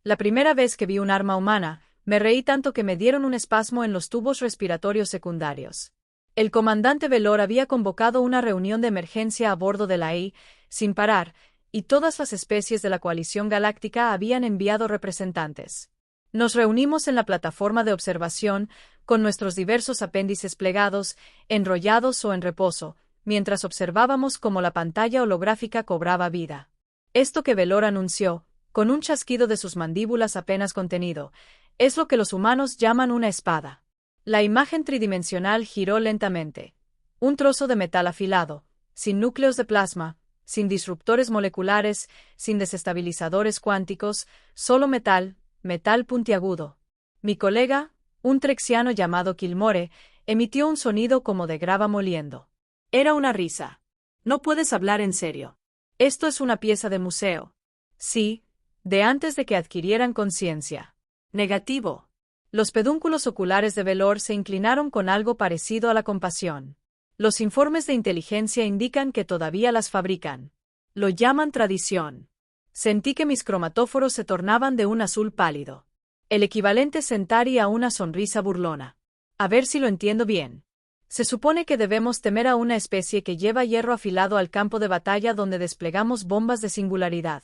La primera vez que vi un arma humana, me reí tanto que me dieron un espasmo en los tubos respiratorios secundarios. El comandante Velor había convocado una reunión de emergencia a bordo de la I, sin parar, y todas las especies de la coalición galáctica habían enviado representantes. Nos reunimos en la plataforma de observación, con nuestros diversos apéndices plegados, enrollados o en reposo, mientras observábamos cómo la pantalla holográfica cobraba vida. Esto que Velor anunció, con un chasquido de sus mandíbulas apenas contenido, es lo que los humanos llaman una espada. La imagen tridimensional giró lentamente. Un trozo de metal afilado, sin núcleos de plasma, sin disruptores moleculares, sin desestabilizadores cuánticos, solo metal, metal puntiagudo. Mi colega, un trexiano llamado Kilmore, emitió un sonido como de grava moliendo. Era una risa. No puedes hablar en serio. Esto es una pieza de museo. Sí, de antes de que adquirieran conciencia. Negativo. Los pedúnculos oculares de Velor se inclinaron con algo parecido a la compasión. Los informes de inteligencia indican que todavía las fabrican. Lo llaman tradición. Sentí que mis cromatóforos se tornaban de un azul pálido. El equivalente Centauri a una sonrisa burlona. A ver si lo entiendo bien. Se supone que debemos temer a una especie que lleva hierro afilado al campo de batalla donde desplegamos bombas de singularidad.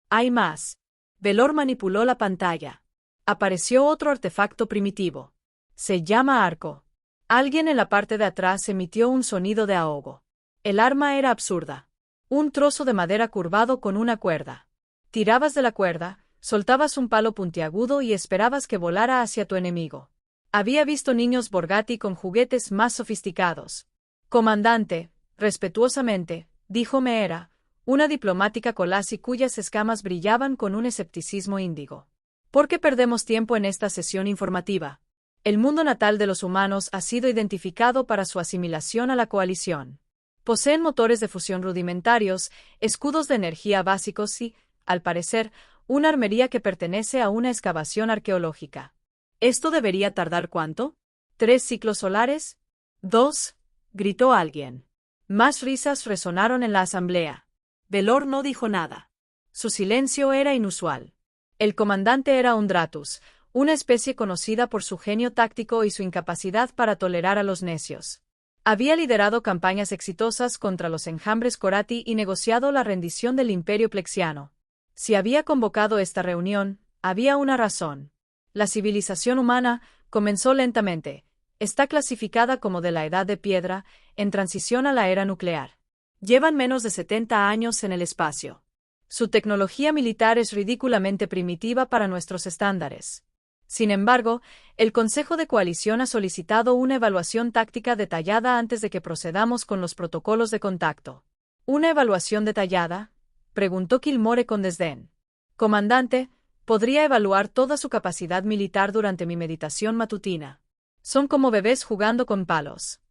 Hay más. Velor manipuló la pantalla. Apareció otro artefacto primitivo. Se llama arco. Alguien en la parte de atrás emitió un sonido de ahogo. El arma era absurda. Un trozo de madera curvado con una cuerda. Tirabas de la cuerda, soltabas un palo puntiagudo y esperabas que volara hacia tu enemigo. Había visto niños Borgatti con juguetes más sofisticados. Comandante, respetuosamente, dijo Meera, una diplomática Colasi cuyas escamas brillaban con un escepticismo índigo. ¿Por qué perdemos tiempo en esta sesión informativa? El mundo natal de los humanos ha sido identificado para su asimilación a la coalición. Poseen motores de fusión rudimentarios, escudos de energía básicos y, al parecer, una armería que pertenece a una excavación arqueológica. ¿Esto debería tardar cuánto? ¿3 ciclos solares? ¿2? Gritó alguien. Más risas resonaron en la asamblea. Velor no dijo nada. Su silencio era inusual. El comandante era un Dratus, una especie conocida por su genio táctico y su incapacidad para tolerar a los necios. Había liderado campañas exitosas contra los enjambres Corati y negociado la rendición del Imperio Plexiano. Si había convocado esta reunión, había una razón. La civilización humana comenzó lentamente. Está clasificada como de la Edad de Piedra, en transición a la era nuclear. Llevan menos de 70 años en el espacio. Su tecnología militar es ridículamente primitiva para nuestros estándares. Sin embargo, el Consejo de Coalición ha solicitado una evaluación táctica detallada antes de que procedamos con los protocolos de contacto. ¿Una evaluación detallada?, preguntó Kilmore con desdén. Comandante, podría evaluar toda su capacidad militar durante mi meditación matutina. Son como bebés jugando con palos.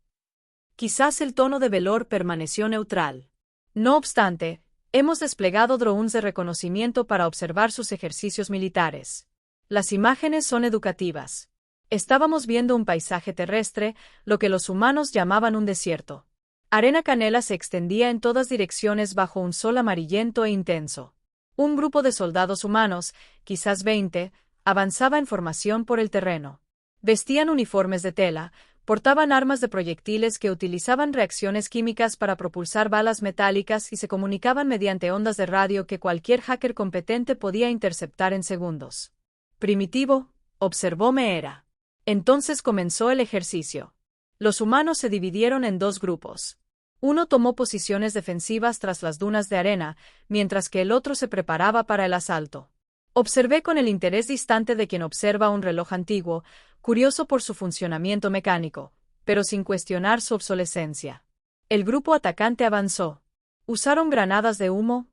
Quizás el tono de Velor permaneció neutral. No obstante, hemos desplegado drones de reconocimiento para observar sus ejercicios militares. Las imágenes son educativas. Estábamos viendo un paisaje terrestre, lo que los humanos llamaban un desierto. Arena canela se extendía en todas direcciones bajo un sol amarillento e intenso. Un grupo de soldados humanos, quizás 20, avanzaba en formación por el terreno. Vestían uniformes de tela, portaban armas de proyectiles que utilizaban reacciones químicas para propulsar balas metálicas y se comunicaban mediante ondas de radio que cualquier hacker competente podía interceptar en segundos. Primitivo, observó Meera. Entonces comenzó el ejercicio. Los humanos se dividieron en 2 grupos. Uno tomó posiciones defensivas tras las dunas de arena, mientras que el otro se preparaba para el asalto. Observé con el interés distante de quien observa un reloj antiguo, curioso por su funcionamiento mecánico, pero sin cuestionar su obsolescencia. El grupo atacante avanzó. Usaron granadas de humo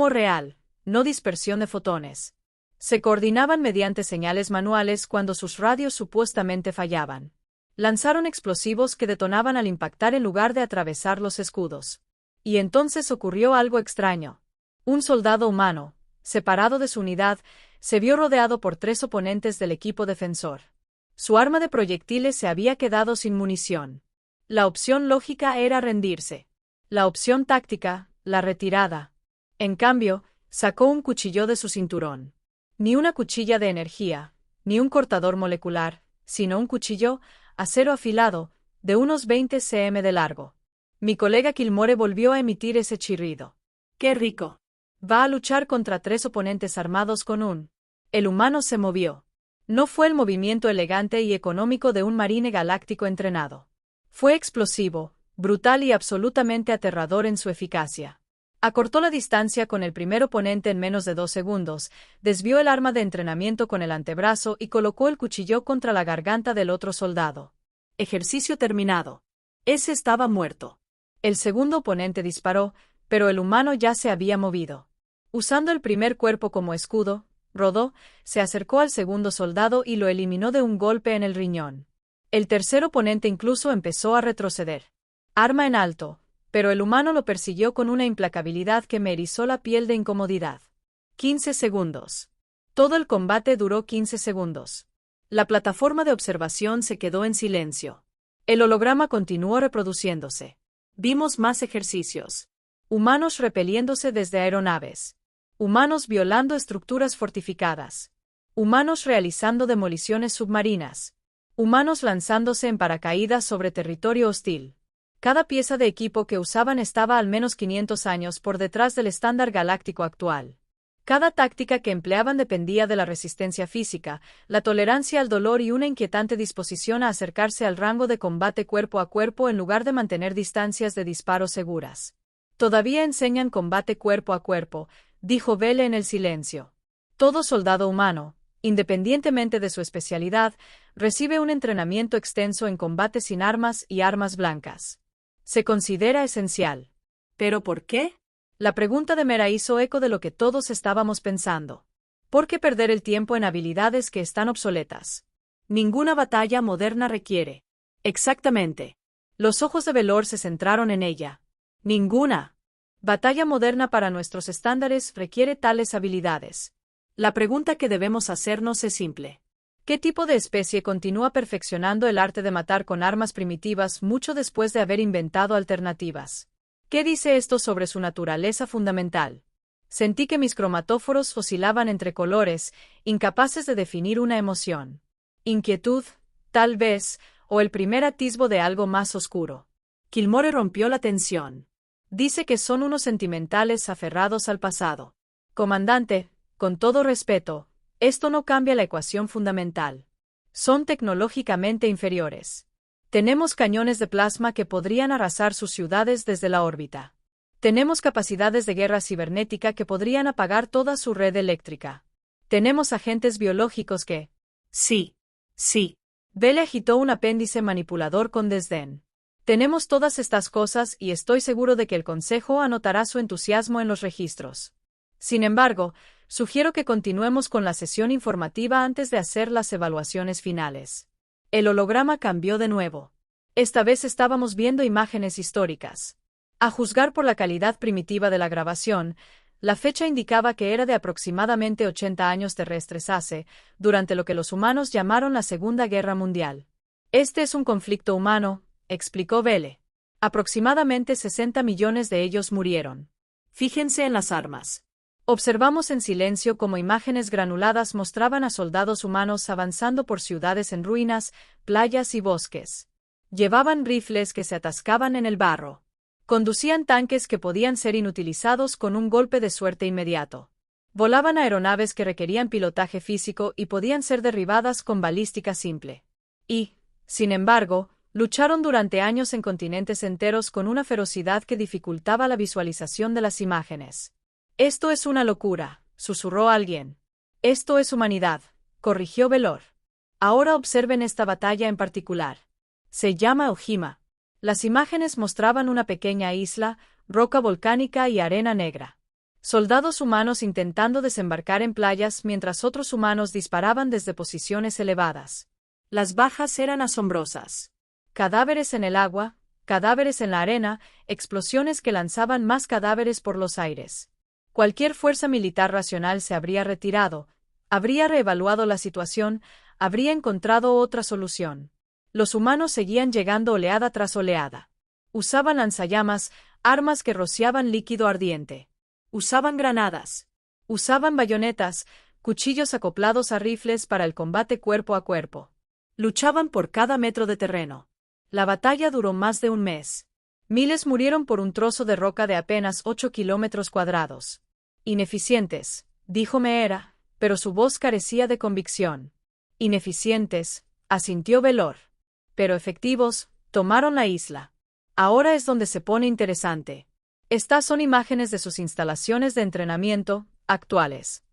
real, no dispersión de fotones. Se coordinaban mediante señales manuales cuando sus radios supuestamente fallaban. Lanzaron explosivos que detonaban al impactar en lugar de atravesar los escudos. Y entonces ocurrió algo extraño. Un soldado humano, separado de su unidad, se vio rodeado por 3 oponentes del equipo defensor. Su arma de proyectiles se había quedado sin munición. La opción lógica era rendirse. La opción táctica, la retirada. En cambio, sacó un cuchillo de su cinturón. Ni una cuchilla de energía, ni un cortador molecular, sino un cuchillo, acero afilado, de unos 20 cm de largo. Mi colega Kilmore volvió a emitir ese chirrido. ¡Qué rico! Va a luchar contra 3 oponentes armados con un... El humano se movió. No fue el movimiento elegante y económico de un marine galáctico entrenado. Fue explosivo, brutal y absolutamente aterrador en su eficacia. Acortó la distancia con el primer oponente en menos de 2 segundos, desvió el arma de entrenamiento con el antebrazo y colocó el cuchillo contra la garganta del otro soldado. Ejercicio terminado. Ese estaba muerto. El segundo oponente disparó, pero el humano ya se había movido. Usando el primer cuerpo como escudo, rodó, se acercó al segundo soldado y lo eliminó de un golpe en el riñón. El tercer oponente incluso empezó a retroceder. Arma en alto, pero el humano lo persiguió con una implacabilidad que me erizó la piel de incomodidad. 15 segundos. Todo el combate duró 15 segundos. La plataforma de observación se quedó en silencio. El holograma continuó reproduciéndose. Vimos más ejercicios. Humanos repeliéndose desde aeronaves. Humanos violando estructuras fortificadas. Humanos realizando demoliciones submarinas. Humanos lanzándose en paracaídas sobre territorio hostil. Cada pieza de equipo que usaban estaba al menos 500 años por detrás del estándar galáctico actual. Cada táctica que empleaban dependía de la resistencia física, la tolerancia al dolor y una inquietante disposición a acercarse al rango de combate cuerpo a cuerpo en lugar de mantener distancias de disparo seguras. Todavía enseñan combate cuerpo a cuerpo, dijo Vele en el silencio. Todo soldado humano, independientemente de su especialidad, recibe un entrenamiento extenso en combate sin armas y armas blancas. Se considera esencial. ¿Pero por qué? La pregunta de Mera hizo eco de lo que todos estábamos pensando. ¿Por qué perder el tiempo en habilidades que están obsoletas? Ninguna batalla moderna requiere. Exactamente. Los ojos de Velor se centraron en ella. Ninguna batalla moderna para nuestros estándares requiere tales habilidades. La pregunta que debemos hacernos es simple. ¿Qué tipo de especie continúa perfeccionando el arte de matar con armas primitivas mucho después de haber inventado alternativas? ¿Qué dice esto sobre su naturaleza fundamental? Sentí que mis cromatóforos oscilaban entre colores, incapaces de definir una emoción. Inquietud, tal vez, o el primer atisbo de algo más oscuro. Kilmore rompió la tensión. Dice que son unos sentimentales aferrados al pasado. Comandante, con todo respeto, esto no cambia la ecuación fundamental. Son tecnológicamente inferiores. Tenemos cañones de plasma que podrían arrasar sus ciudades desde la órbita. Tenemos capacidades de guerra cibernética que podrían apagar toda su red eléctrica. Tenemos agentes biológicos que... Sí. Vele agitó un apéndice manipulador con desdén. Tenemos todas estas cosas y estoy seguro de que el Consejo anotará su entusiasmo en los registros. Sin embargo, sugiero que continuemos con la sesión informativa antes de hacer las evaluaciones finales. El holograma cambió de nuevo. Esta vez estábamos viendo imágenes históricas. A juzgar por la calidad primitiva de la grabación, la fecha indicaba que era de aproximadamente 80 años terrestres hace, durante lo que los humanos llamaron la Segunda Guerra Mundial. Este es un conflicto humano, explicó Vele. Aproximadamente 60 millones de ellos murieron. Fíjense en las armas. Observamos en silencio cómo imágenes granuladas mostraban a soldados humanos avanzando por ciudades en ruinas, playas y bosques. Llevaban rifles que se atascaban en el barro. Conducían tanques que podían ser inutilizados con un golpe de suerte inmediato. Volaban aeronaves que requerían pilotaje físico y podían ser derribadas con balística simple. Y, sin embargo, lucharon durante años en continentes enteros con una ferocidad que dificultaba la visualización de las imágenes. Esto es una locura, susurró alguien. Esto es humanidad, corrigió Velor. Ahora observen esta batalla en particular. Se llama Ojima. Las imágenes mostraban una pequeña isla, roca volcánica y arena negra. Soldados humanos intentando desembarcar en playas mientras otros humanos disparaban desde posiciones elevadas. Las bajas eran asombrosas. Cadáveres en el agua, cadáveres en la arena, explosiones que lanzaban más cadáveres por los aires. Cualquier fuerza militar racional se habría retirado, habría reevaluado la situación, habría encontrado otra solución. Los humanos seguían llegando oleada tras oleada. Usaban lanzallamas, armas que rociaban líquido ardiente. Usaban granadas. Usaban bayonetas, cuchillos acoplados a rifles para el combate cuerpo a cuerpo. Luchaban por cada metro de terreno. La batalla duró más de un mes. Miles murieron por un trozo de roca de apenas 8 kilómetros cuadrados. Ineficientes, dijo Meera, pero su voz carecía de convicción. Ineficientes, asintió Velor. Pero efectivos, tomaron la isla. Ahora es donde se pone interesante. Estas son imágenes de sus instalaciones de entrenamiento, actuales.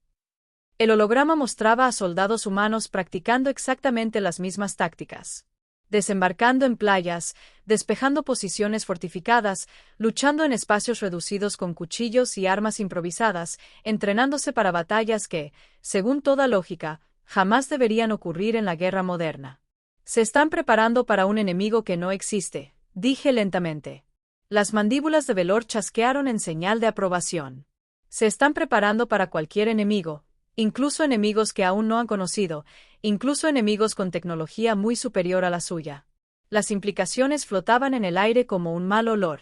El holograma mostraba a soldados humanos practicando exactamente las mismas tácticas. Desembarcando en playas, despejando posiciones fortificadas, luchando en espacios reducidos con cuchillos y armas improvisadas, entrenándose para batallas que, según toda lógica, jamás deberían ocurrir en la guerra moderna. Se están preparando para un enemigo que no existe, dije lentamente. Las mandíbulas de Velor chasquearon en señal de aprobación. Se están preparando para cualquier enemigo, incluso enemigos que aún no han conocido, incluso enemigos con tecnología muy superior a la suya. Las implicaciones flotaban en el aire como un mal olor.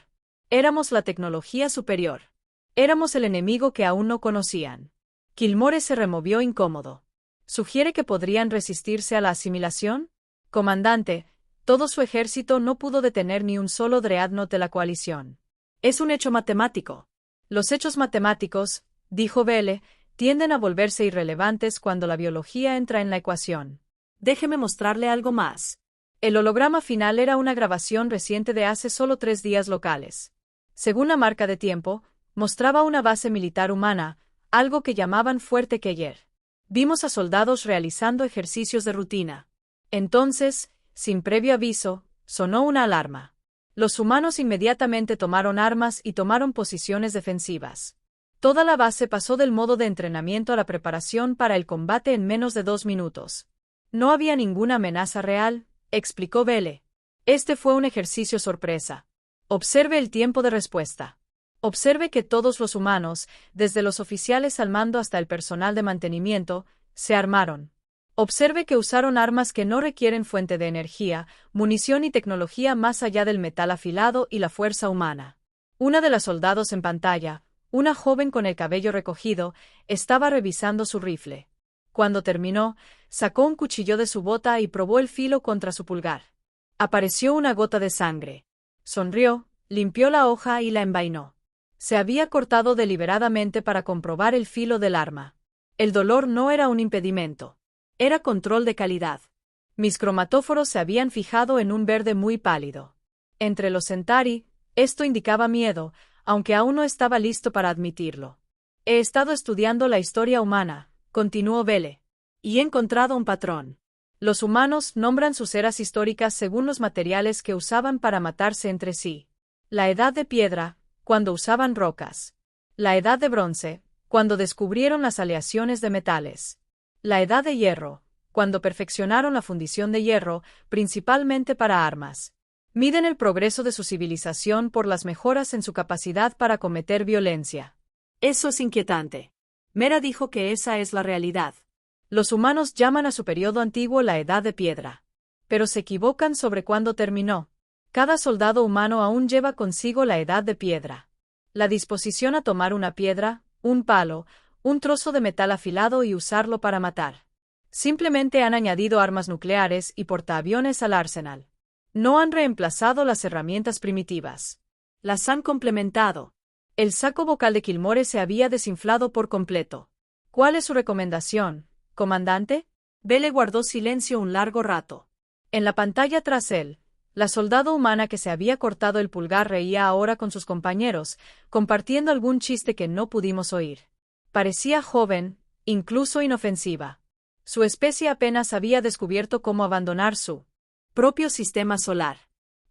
Éramos la tecnología superior. Éramos el enemigo que aún no conocían. Kilmore se removió incómodo. ¿Sugiere que podrían resistirse a la asimilación? Comandante, todo su ejército no pudo detener ni un solo dreadnought de la coalición. Es un hecho matemático. Los hechos matemáticos, dijo Vele, tienden a volverse irrelevantes cuando la biología entra en la ecuación. Déjeme mostrarle algo más. El holograma final era una grabación reciente de hace solo 3 días locales. Según la marca de tiempo, mostraba una base militar humana, algo que llamaban Fuerte Keller. Vimos a soldados realizando ejercicios de rutina. Entonces, sin previo aviso, sonó una alarma. Los humanos inmediatamente tomaron armas y tomaron posiciones defensivas. Toda la base pasó del modo de entrenamiento a la preparación para el combate en menos de 2 minutos. No había ninguna amenaza real, explicó Vele. Este fue un ejercicio sorpresa. Observe el tiempo de respuesta. Observe que todos los humanos, desde los oficiales al mando hasta el personal de mantenimiento, se armaron. Observe que usaron armas que no requieren fuente de energía, munición y tecnología más allá del metal afilado y la fuerza humana. Una de las soldados en pantalla, una joven con el cabello recogido, estaba revisando su rifle. Cuando terminó, sacó un cuchillo de su bota y probó el filo contra su pulgar. Apareció una gota de sangre. Sonrió, limpió la hoja y la envainó. Se había cortado deliberadamente para comprobar el filo del arma. El dolor no era un impedimento. Era control de calidad. Mis cromatóforos se habían fijado en un verde muy pálido. Entre los Centauri, esto indicaba miedo, aunque aún no estaba listo para admitirlo. He estado estudiando la historia humana, continuó Vele, y he encontrado un patrón. Los humanos nombran sus eras históricas según los materiales que usaban para matarse entre sí. La edad de piedra, cuando usaban rocas. La edad de bronce, cuando descubrieron las aleaciones de metales. La edad de hierro, cuando perfeccionaron la fundición de hierro, principalmente para armas. Miden el progreso de su civilización por las mejoras en su capacidad para cometer violencia. Eso es inquietante. Meera dijo que esa es la realidad. Los humanos llaman a su periodo antiguo la Edad de Piedra. Pero se equivocan sobre cuándo terminó. Cada soldado humano aún lleva consigo la Edad de Piedra. La disposición a tomar una piedra, un palo, un trozo de metal afilado y usarlo para matar. Simplemente han añadido armas nucleares y portaaviones al arsenal. No han reemplazado las herramientas primitivas. Las han complementado. El saco vocal de Kilmore se había desinflado por completo. ¿Cuál es su recomendación, comandante? Vele guardó silencio un largo rato. En la pantalla tras él, la soldado humana que se había cortado el pulgar reía ahora con sus compañeros, compartiendo algún chiste que no pudimos oír. Parecía joven, incluso inofensiva. Su especie apenas había descubierto cómo abandonar su propio sistema solar.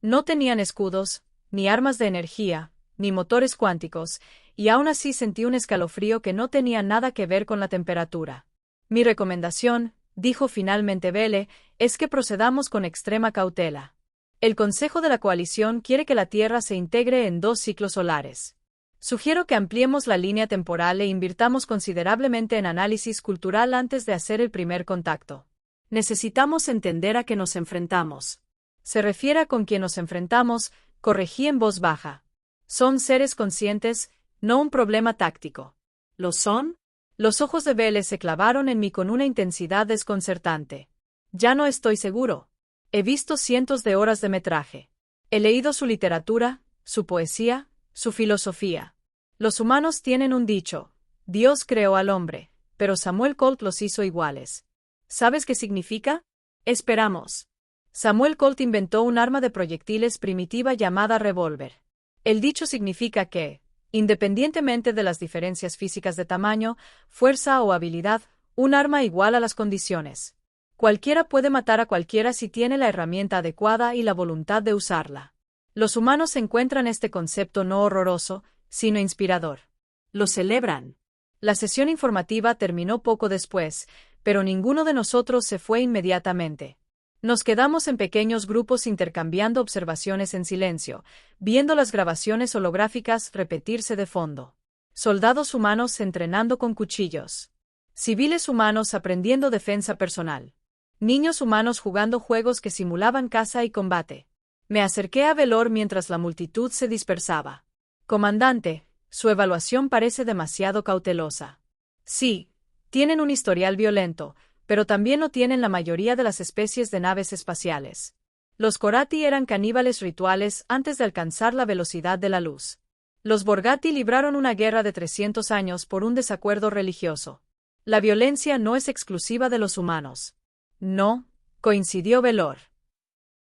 No tenían escudos, ni armas de energía, ni motores cuánticos, y aún así sentí un escalofrío que no tenía nada que ver con la temperatura. Mi recomendación, dijo finalmente Vele, es que procedamos con extrema cautela. El Consejo de la Coalición quiere que la Tierra se integre en 2 ciclos solares. Sugiero que ampliemos la línea temporal e invirtamos considerablemente en análisis cultural antes de hacer el primer contacto. Necesitamos entender a qué nos enfrentamos. Se refiere a con quién nos enfrentamos, corregí en voz baja. Son seres conscientes, no un problema táctico. ¿Lo son? Los ojos de Belle se clavaron en mí con una intensidad desconcertante. Ya no estoy seguro. He visto cientos de horas de metraje. He leído su literatura, su poesía, su filosofía. Los humanos tienen un dicho: Dios creó al hombre, pero Samuel Colt los hizo iguales. ¿Sabes qué significa? Esperamos. Samuel Colt inventó un arma de proyectiles primitiva llamada revólver. El dicho significa que, independientemente de las diferencias físicas de tamaño, fuerza o habilidad, un arma iguala las condiciones. Cualquiera puede matar a cualquiera si tiene la herramienta adecuada y la voluntad de usarla. Los humanos encuentran este concepto no horroroso, sino inspirador. Lo celebran. La sesión informativa terminó poco después, pero ninguno de nosotros se fue inmediatamente. Nos quedamos en pequeños grupos intercambiando observaciones en silencio, viendo las grabaciones holográficas repetirse de fondo. Soldados humanos entrenando con cuchillos. Civiles humanos aprendiendo defensa personal. Niños humanos jugando juegos que simulaban caza y combate. Me acerqué a Velor mientras la multitud se dispersaba. Comandante, su evaluación parece demasiado cautelosa. Sí, tienen un historial violento, pero también lo tienen la mayoría de las especies de naves espaciales. Los Korati eran caníbales rituales antes de alcanzar la velocidad de la luz. Los Borgati libraron una guerra de 300 años por un desacuerdo religioso. La violencia no es exclusiva de los humanos. No, coincidió Velor.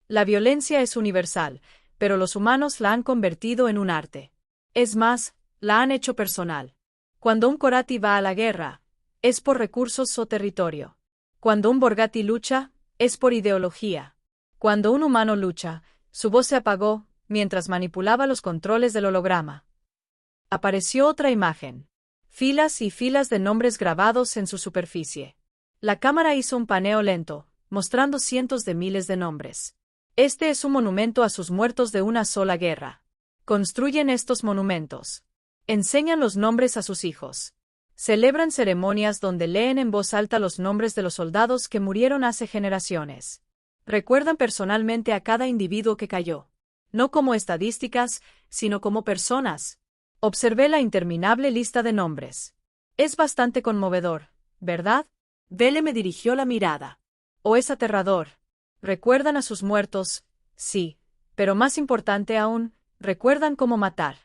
La violencia es universal, pero los humanos la han convertido en un arte. Es más, la han hecho personal. Cuando un Korati va a la guerra, es por recursos o territorio. Cuando un Borgati lucha, es por ideología. Cuando un humano lucha, su voz se apagó mientras manipulaba los controles del holograma. Apareció otra imagen. Filas y filas de nombres grabados en su superficie. La cámara hizo un paneo lento, mostrando cientos de miles de nombres. Este es un monumento a sus muertos de una sola guerra. Construyen estos monumentos. Enseñan los nombres a sus hijos. Celebran ceremonias donde leen en voz alta los nombres de los soldados que murieron hace generaciones. Recuerdan personalmente a cada individuo que cayó. No como estadísticas, sino como personas. Observé la interminable lista de nombres. Es bastante conmovedor, ¿verdad? Belle me dirigió la mirada. ¿O es aterrador? Recuerdan a sus muertos, sí, pero más importante aún, recuerdan cómo matar.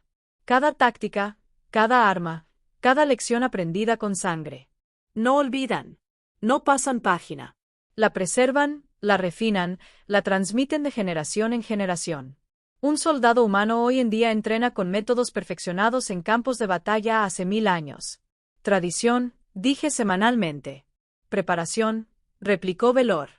Cada táctica, cada arma, cada lección aprendida con sangre. No olvidan. No pasan página. La preservan, la refinan, la transmiten de generación en generación. Un soldado humano hoy en día entrena con métodos perfeccionados en campos de batalla hace 1000 años. Tradición, dije semanalmente. Preparación, replicó Velor.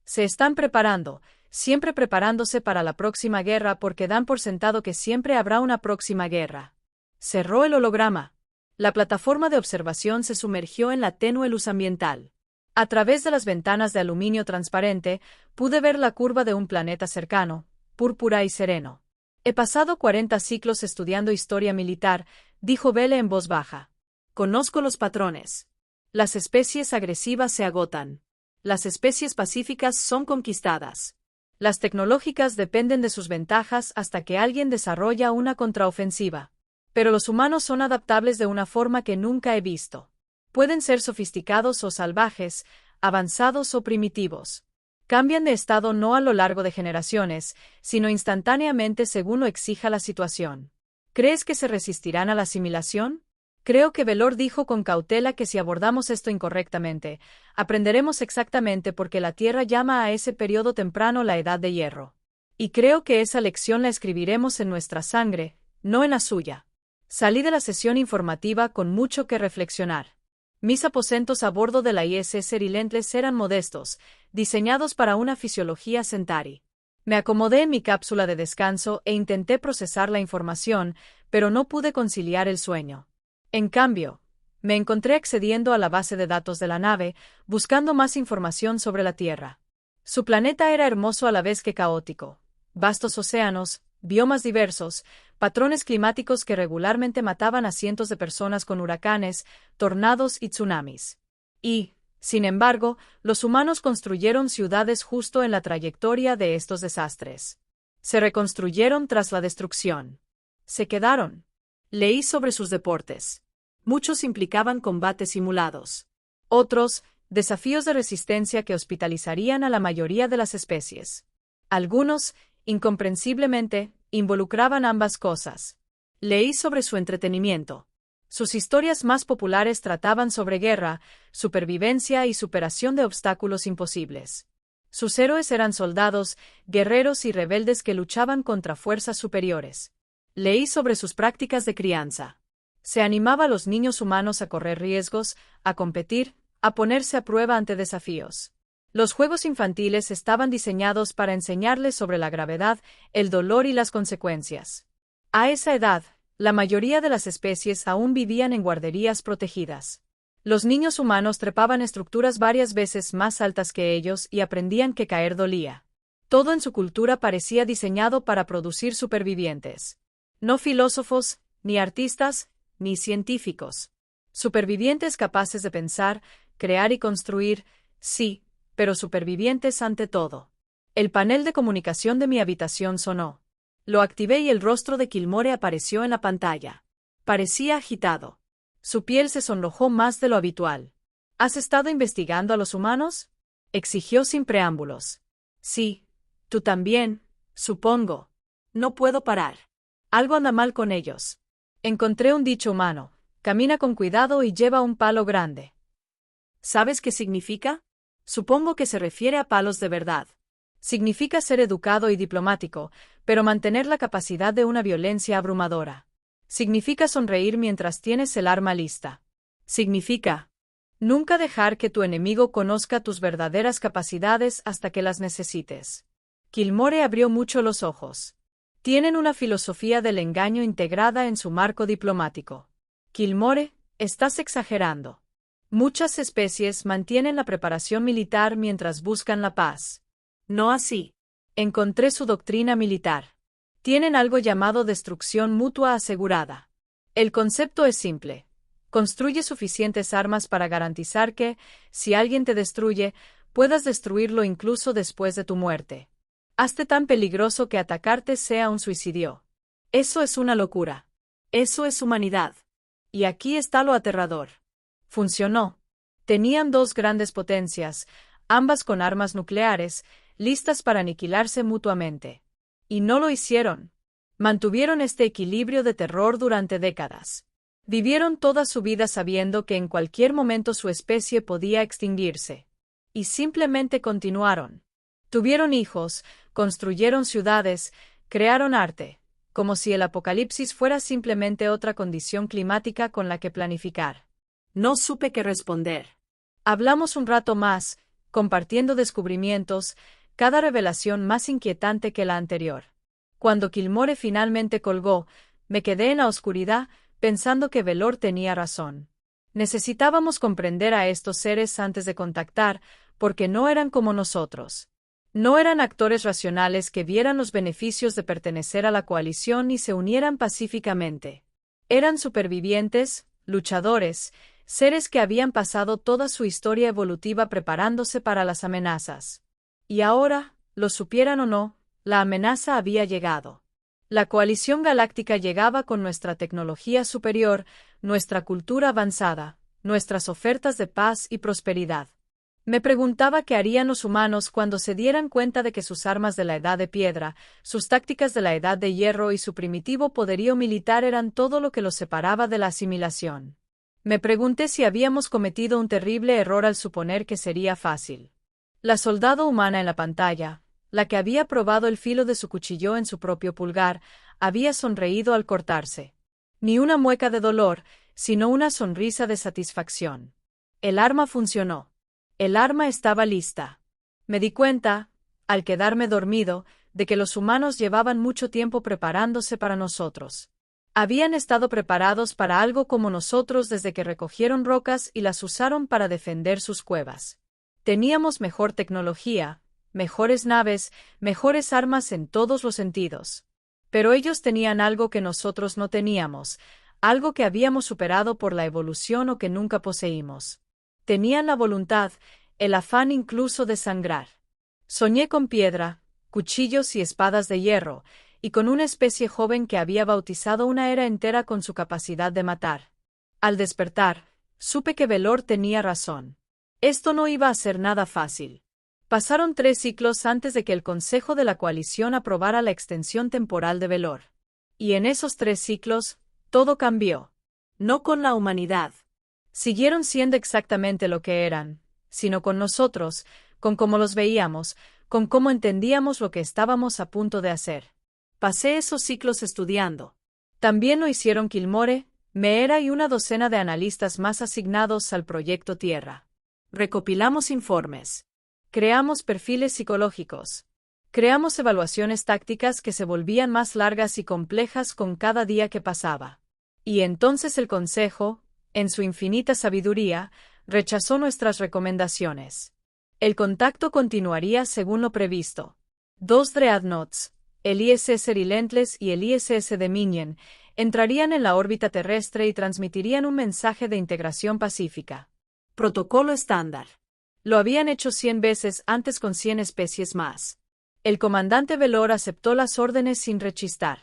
Se están preparando, siempre preparándose para la próxima guerra porque dan por sentado que siempre habrá una próxima guerra. Cerró el holograma. La plataforma de observación se sumergió en la tenue luz ambiental. A través de las ventanas de aluminio transparente, pude ver la curva de un planeta cercano, púrpura y sereno. He pasado 40 ciclos estudiando historia militar, dijo Belle en voz baja. Conozco los patrones. Las especies agresivas se agotan. Las especies pacíficas son conquistadas. Las tecnológicas dependen de sus ventajas hasta que alguien desarrolla una contraofensiva. Pero los humanos son adaptables de una forma que nunca he visto. Pueden ser sofisticados o salvajes, avanzados o primitivos. Cambian de estado no a lo largo de generaciones, sino instantáneamente según lo exija la situación. ¿Crees que se resistirán a la asimilación? Creo que Velor dijo con cautela que si abordamos esto incorrectamente, aprenderemos exactamente por qué la Tierra llama a ese periodo temprano la Edad de Hierro. Y creo que esa lección la escribiremos en nuestra sangre, no en la suya. Salí de la sesión informativa con mucho que reflexionar. Mis aposentos a bordo de la ISS Relentless eran modestos, diseñados para una fisiología Centauri. Me acomodé en mi cápsula de descanso e intenté procesar la información, pero no pude conciliar el sueño. En cambio, me encontré accediendo a la base de datos de la nave, buscando más información sobre la Tierra. Su planeta era hermoso a la vez que caótico. Vastos océanos, biomas diversos, patrones climáticos que regularmente mataban a cientos de personas con huracanes, tornados y tsunamis. Y, sin embargo, los humanos construyeron ciudades justo en la trayectoria de estos desastres. Se reconstruyeron tras la destrucción. Se quedaron. Leí sobre sus deportes. Muchos implicaban combates simulados. Otros, desafíos de resistencia que hospitalizarían a la mayoría de las especies. Algunos, incomprensiblemente, involucraban ambas cosas. Leí sobre su entretenimiento. Sus historias más populares trataban sobre guerra, supervivencia y superación de obstáculos imposibles. Sus héroes eran soldados, guerreros y rebeldes que luchaban contra fuerzas superiores. Leí sobre sus prácticas de crianza. Se animaba a los niños humanos a correr riesgos, a competir, a ponerse a prueba ante desafíos. Los juegos infantiles estaban diseñados para enseñarles sobre la gravedad, el dolor y las consecuencias. A esa edad, la mayoría de las especies aún vivían en guarderías protegidas. Los niños humanos trepaban estructuras varias veces más altas que ellos y aprendían que caer dolía. Todo en su cultura parecía diseñado para producir supervivientes. No filósofos, ni artistas, ni científicos. Supervivientes capaces de pensar, crear y construir, sí, pero supervivientes ante todo. El panel de comunicación de mi habitación sonó. Lo activé y el rostro de Kilmore apareció en la pantalla. Parecía agitado. Su piel se sonrojó más de lo habitual. ¿Has estado investigando a los humanos? Exigió sin preámbulos. Sí, tú también, supongo. No puedo parar. Algo anda mal con ellos. Encontré un dicho humano. Camina con cuidado y lleva un palo grande. ¿Sabes qué significa? Supongo que se refiere a palos de verdad. Significa ser educado y diplomático, pero mantener la capacidad de una violencia abrumadora. Significa sonreír mientras tienes el arma lista. Significa nunca dejar que tu enemigo conozca tus verdaderas capacidades hasta que las necesites. Kilmore abrió mucho los ojos. Tienen una filosofía del engaño integrada en su marco diplomático. Kilmore, estás exagerando. Muchas especies mantienen la preparación militar mientras buscan la paz. No así. Encontré su doctrina militar. Tienen algo llamado destrucción mutua asegurada. El concepto es simple. Construye suficientes armas para garantizar que, si alguien te destruye, puedas destruirlo incluso después de tu muerte. Hazte tan peligroso que atacarte sea un suicidio. Eso es una locura. Eso es humanidad. Y aquí está lo aterrador. Funcionó. Tenían dos grandes potencias, ambas con armas nucleares, listas para aniquilarse mutuamente. Y no lo hicieron. Mantuvieron este equilibrio de terror durante décadas. Vivieron toda su vida sabiendo que en cualquier momento su especie podía extinguirse. Y simplemente continuaron. Tuvieron hijos, construyeron ciudades, crearon arte, como si el apocalipsis fuera simplemente otra condición climática con la que planificar. No supe qué responder. Hablamos un rato más, compartiendo descubrimientos, cada revelación más inquietante que la anterior. Cuando Kilmore finalmente colgó, me quedé en la oscuridad, pensando que Velor tenía razón. Necesitábamos comprender a estos seres antes de contactar, porque no eran como nosotros. No eran actores racionales que vieran los beneficios de pertenecer a la coalición y se unieran pacíficamente. Eran supervivientes, luchadores, seres que habían pasado toda su historia evolutiva preparándose para las amenazas. Y ahora, lo supieran o no, la amenaza había llegado. La coalición galáctica llegaba con nuestra tecnología superior, nuestra cultura avanzada, nuestras ofertas de paz y prosperidad. Me preguntaba qué harían los humanos cuando se dieran cuenta de que sus armas de la edad de piedra, sus tácticas de la edad de hierro y su primitivo poderío militar eran todo lo que los separaba de la asimilación. Me pregunté si habíamos cometido un terrible error al suponer que sería fácil. La soldado humana en la pantalla, la que había probado el filo de su cuchillo en su propio pulgar, había sonreído al cortarse. Ni una mueca de dolor, sino una sonrisa de satisfacción. El arma funcionó. El arma estaba lista. Me di cuenta, al quedarme dormido, de que los humanos llevaban mucho tiempo preparándose para nosotros. Habían estado preparados para algo como nosotros desde que recogieron rocas y las usaron para defender sus cuevas. Teníamos mejor tecnología, mejores naves, mejores armas en todos los sentidos. Pero ellos tenían algo que nosotros no teníamos, algo que habíamos superado por la evolución o que nunca poseímos. Tenían la voluntad, el afán incluso de sangrar. Soñé con piedra, cuchillos y espadas de hierro, y con una especie joven que había bautizado una era entera con su capacidad de matar. Al despertar, supe que Velor tenía razón. Esto no iba a ser nada fácil. Pasaron 3 ciclos antes de que el Consejo de la Coalición aprobara la extensión temporal de Velor. Y en esos 3 ciclos, todo cambió. No con la humanidad. Siguieron siendo exactamente lo que eran, sino con nosotros, con cómo los veíamos, con cómo entendíamos lo que estábamos a punto de hacer. Pasé esos ciclos estudiando. También lo hicieron Kilmore, Meera y una docena de analistas más asignados al Proyecto Tierra. Recopilamos informes. Creamos perfiles psicológicos. Creamos evaluaciones tácticas que se volvían más largas y complejas con cada día que pasaba. Y entonces el Consejo, en su infinita sabiduría, rechazó nuestras recomendaciones. El contacto continuaría según lo previsto. 2 Dreadnoughts, el ISS Relentless y el ISS Dominion, entrarían en la órbita terrestre y transmitirían un mensaje de integración pacífica. Protocolo estándar. Lo habían hecho 100 veces antes con 100 especies más. El comandante Velor aceptó las órdenes sin rechistar.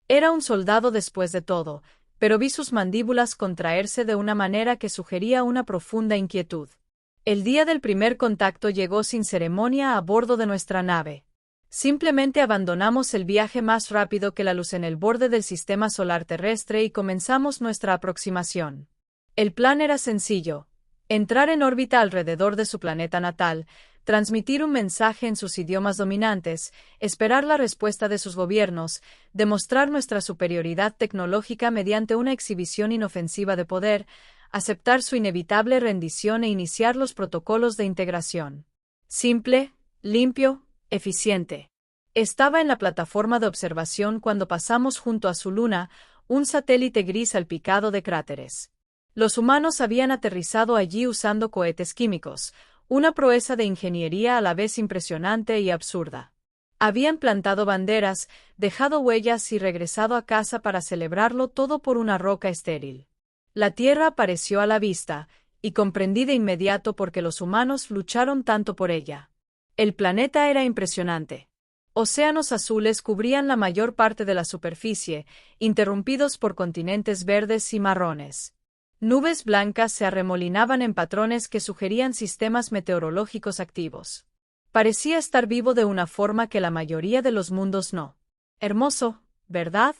Era un soldado después de todo, pero vi sus mandíbulas contraerse de una manera que sugería una profunda inquietud. El día del primer contacto llegó sin ceremonia a bordo de nuestra nave. Simplemente abandonamos el viaje más rápido que la luz en el borde del sistema solar terrestre y comenzamos nuestra aproximación. El plan era sencillo: entrar en órbita alrededor de su planeta natal, transmitir un mensaje en sus idiomas dominantes, esperar la respuesta de sus gobiernos, demostrar nuestra superioridad tecnológica mediante una exhibición inofensiva de poder, aceptar su inevitable rendición e iniciar los protocolos de integración. Simple, limpio, eficiente. Estaba en la plataforma de observación cuando pasamos junto a su luna, un satélite gris salpicado de cráteres. Los humanos habían aterrizado allí usando cohetes químicos, una proeza de ingeniería a la vez impresionante y absurda. Habían plantado banderas, dejado huellas y regresado a casa para celebrarlo todo por una roca estéril. La Tierra apareció a la vista, y comprendí de inmediato por qué los humanos lucharon tanto por ella. El planeta era impresionante. Océanos azules cubrían la mayor parte de la superficie, interrumpidos por continentes verdes y marrones. Nubes blancas se arremolinaban en patrones que sugerían sistemas meteorológicos activos. Parecía estar vivo de una forma que la mayoría de los mundos no. Hermoso, ¿verdad?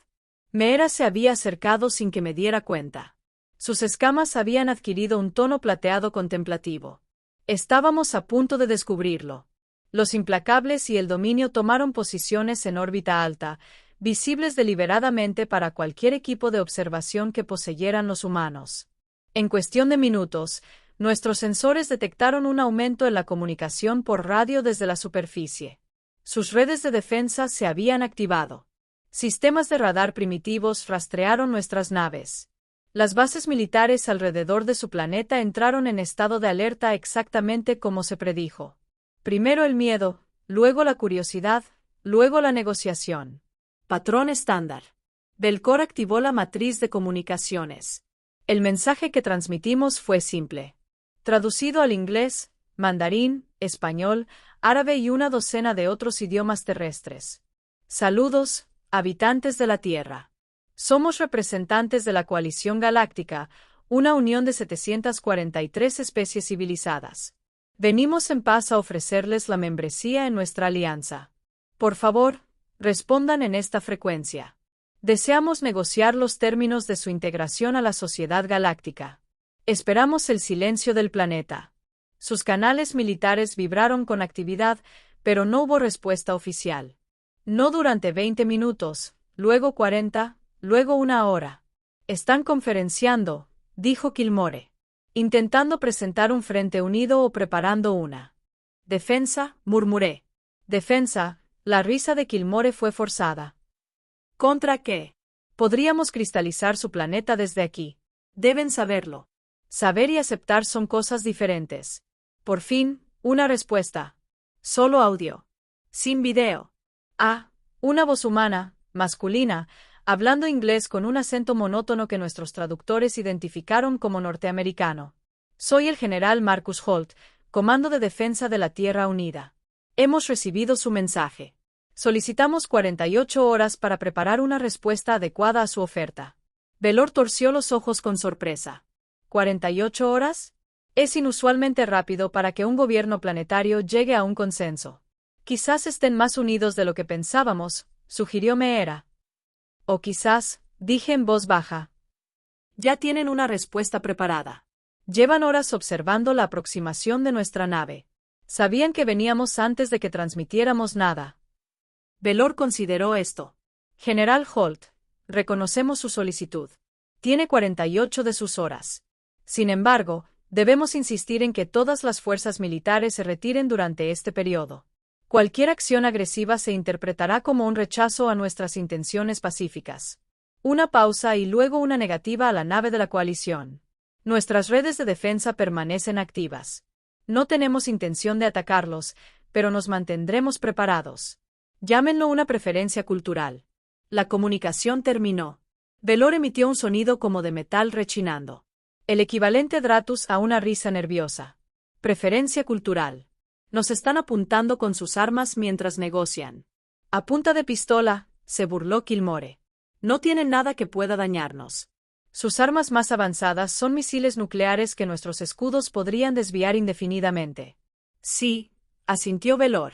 Meera se había acercado sin que me diera cuenta. Sus escamas habían adquirido un tono plateado contemplativo. Estábamos a punto de descubrirlo. Los implacables y el dominio tomaron posiciones en órbita alta, visibles deliberadamente para cualquier equipo de observación que poseyeran los humanos. En cuestión de minutos, nuestros sensores detectaron un aumento en la comunicación por radio desde la superficie. Sus redes de defensa se habían activado. Sistemas de radar primitivos rastrearon nuestras naves. Las bases militares alrededor de su planeta entraron en estado de alerta exactamente como se predijo. Primero el miedo, luego la curiosidad, luego la negociación. Patrón estándar. Belcor activó la matriz de comunicaciones. El mensaje que transmitimos fue simple. Traducido al inglés, mandarín, español, árabe y una docena de otros idiomas terrestres. Saludos, habitantes de la Tierra. Somos representantes de la Coalición Galáctica, una unión de 743 especies civilizadas. Venimos en paz a ofrecerles la membresía en nuestra alianza. Por favor, respondan en esta frecuencia. Deseamos negociar los términos de su integración a la sociedad galáctica. Esperamos el silencio del planeta. Sus canales militares vibraron con actividad, pero no hubo respuesta oficial. No durante 20 minutos, luego 40, luego 1 hora. Están conferenciando, dijo Kilmore. Intentando presentar un frente unido o preparando una defensa, murmuré. Defensa. La risa de Kilmore fue forzada. ¿Contra qué? Podríamos cristalizar su planeta desde aquí. Deben saberlo. Saber y aceptar son cosas diferentes. Por fin, una respuesta. Solo audio. Sin video. Una voz humana, masculina, hablando inglés con un acento monótono que nuestros traductores identificaron como norteamericano. Soy el general Marcus Holt, Comando de Defensa de la Tierra Unida. Hemos recibido su mensaje. Solicitamos 48 horas para preparar una respuesta adecuada a su oferta. Velor torció los ojos con sorpresa. ¿48 horas? Es inusualmente rápido para que un gobierno planetario llegue a un consenso. Quizás estén más unidos de lo que pensábamos, sugirió Meera. O quizás, dije en voz baja. Ya tienen una respuesta preparada. Llevan horas observando la aproximación de nuestra nave. Sabían que veníamos antes de que transmitiéramos nada. Velor consideró esto. General Holt, reconocemos su solicitud. Tiene 48 de sus horas. Sin embargo, debemos insistir en que todas las fuerzas militares se retiren durante este periodo. Cualquier acción agresiva se interpretará como un rechazo a nuestras intenciones pacíficas. Una pausa y luego una negativa a la nave de la coalición. Nuestras redes de defensa permanecen activas. No tenemos intención de atacarlos, pero nos mantendremos preparados. Llámenlo una preferencia cultural. La comunicación terminó. Velor emitió un sonido como de metal rechinando. El equivalente Dratus a una risa nerviosa. Preferencia cultural. Nos están apuntando con sus armas mientras negocian. A punta de pistola, se burló Kilmore. No tienen nada que pueda dañarnos. Sus armas más avanzadas son misiles nucleares que nuestros escudos podrían desviar indefinidamente. Sí, asintió Velor.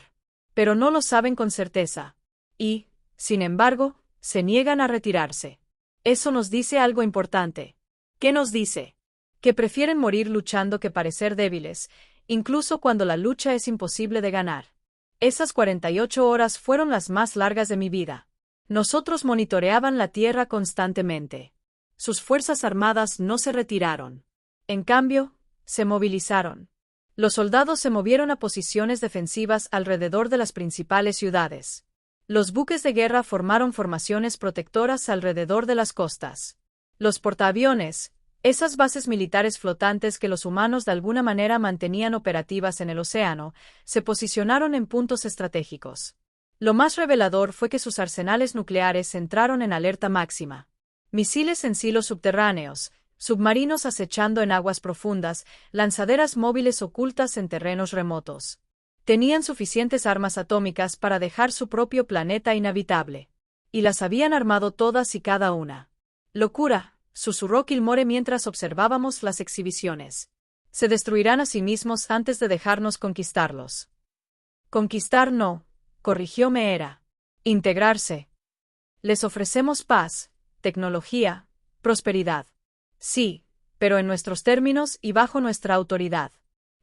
Pero no lo saben con certeza. Y, sin embargo, se niegan a retirarse. Eso nos dice algo importante. ¿Qué nos dice? Que prefieren morir luchando que parecer débiles, incluso cuando la lucha es imposible de ganar. Esas 48 horas fueron las más largas de mi vida. Nosotros monitoreaban la Tierra constantemente. Sus fuerzas armadas no se retiraron. En cambio, se movilizaron. Los soldados se movieron a posiciones defensivas alrededor de las principales ciudades. Los buques de guerra formaron formaciones protectoras alrededor de las costas. Los portaaviones, esas bases militares flotantes que los humanos de alguna manera mantenían operativas en el océano, se posicionaron en puntos estratégicos. Lo más revelador fue que sus arsenales nucleares entraron en alerta máxima. Misiles en silos subterráneos, submarinos acechando en aguas profundas, lanzaderas móviles ocultas en terrenos remotos. Tenían suficientes armas atómicas para dejar su propio planeta inhabitable. Y las habían armado todas y cada una. Locura, susurró Kilmore mientras observábamos las exhibiciones. Se destruirán a sí mismos antes de dejarnos conquistarlos. Conquistar no, corrigió Meera. Integrarse. Les ofrecemos paz, tecnología, prosperidad. Sí, pero en nuestros términos y bajo nuestra autoridad.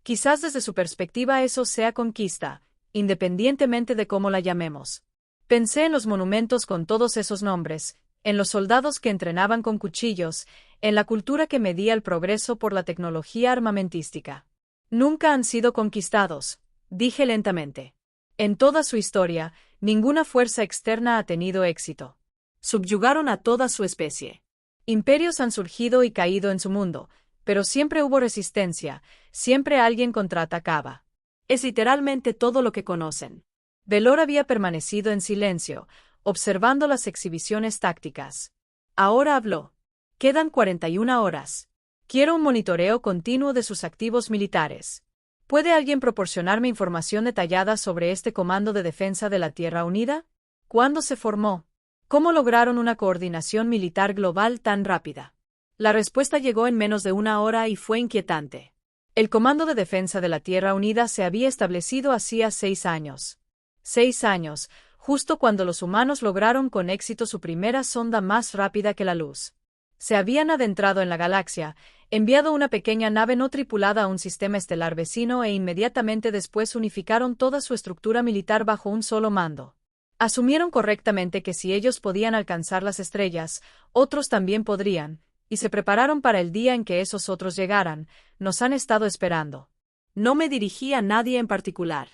Quizás desde su perspectiva eso sea conquista, independientemente de cómo la llamemos. Pensé en los monumentos con todos esos nombres, en los soldados que entrenaban con cuchillos, en la cultura que medía el progreso por la tecnología armamentística. Nunca han sido conquistados, dije lentamente. En toda su historia, ninguna fuerza externa ha tenido éxito. Subyugaron a toda su especie. Imperios han surgido y caído en su mundo, pero siempre hubo resistencia, siempre alguien contraatacaba. Es literalmente todo lo que conocen. Velor había permanecido en silencio, observando las exhibiciones tácticas. Ahora habló. Quedan 41 horas. Quiero un monitoreo continuo de sus activos militares. ¿Puede alguien proporcionarme información detallada sobre este Comando de Defensa de la Tierra Unida? ¿Cuándo se formó? ¿Cómo lograron una coordinación militar global tan rápida? La respuesta llegó en menos de una hora y fue inquietante. El Comando de Defensa de la Tierra Unida se había establecido hacía 6 años. 6 años, justo cuando los humanos lograron con éxito su primera sonda más rápida que la luz. Se habían adentrado en la galaxia, enviado una pequeña nave no tripulada a un sistema estelar vecino e inmediatamente después unificaron toda su estructura militar bajo un solo mando. Asumieron correctamente que si ellos podían alcanzar las estrellas, otros también podrían, y se prepararon para el día en que esos otros llegaran. Nos han estado esperando. No me dirigí a nadie en particular.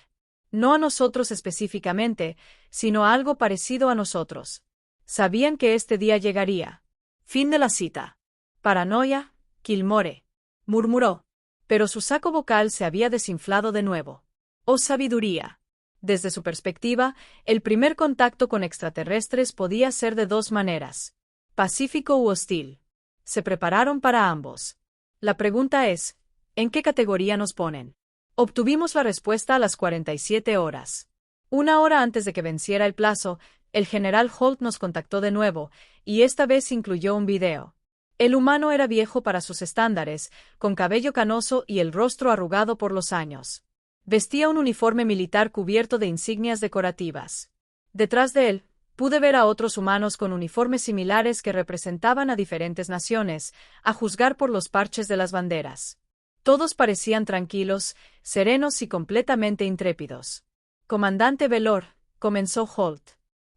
No a nosotros específicamente, sino a algo parecido a nosotros. Sabían que este día llegaría. Fin de la cita. Paranoia, Kilmore, murmuró. Pero su saco vocal se había desinflado de nuevo. Oh sabiduría. Desde su perspectiva, el primer contacto con extraterrestres podía ser de 2 maneras: pacífico u hostil. Se prepararon para ambos. La pregunta es, ¿en qué categoría nos ponen? Obtuvimos la respuesta a las 47 horas. 1 hora antes de que venciera el plazo, el general Holt nos contactó de nuevo, y esta vez incluyó un video. El humano era viejo para sus estándares, con cabello canoso y el rostro arrugado por los años. Vestía un uniforme militar cubierto de insignias decorativas. Detrás de él, pude ver a otros humanos con uniformes similares que representaban a diferentes naciones, a juzgar por los parches de las banderas. Todos parecían tranquilos, serenos y completamente intrépidos. Comandante Velor, comenzó Holt.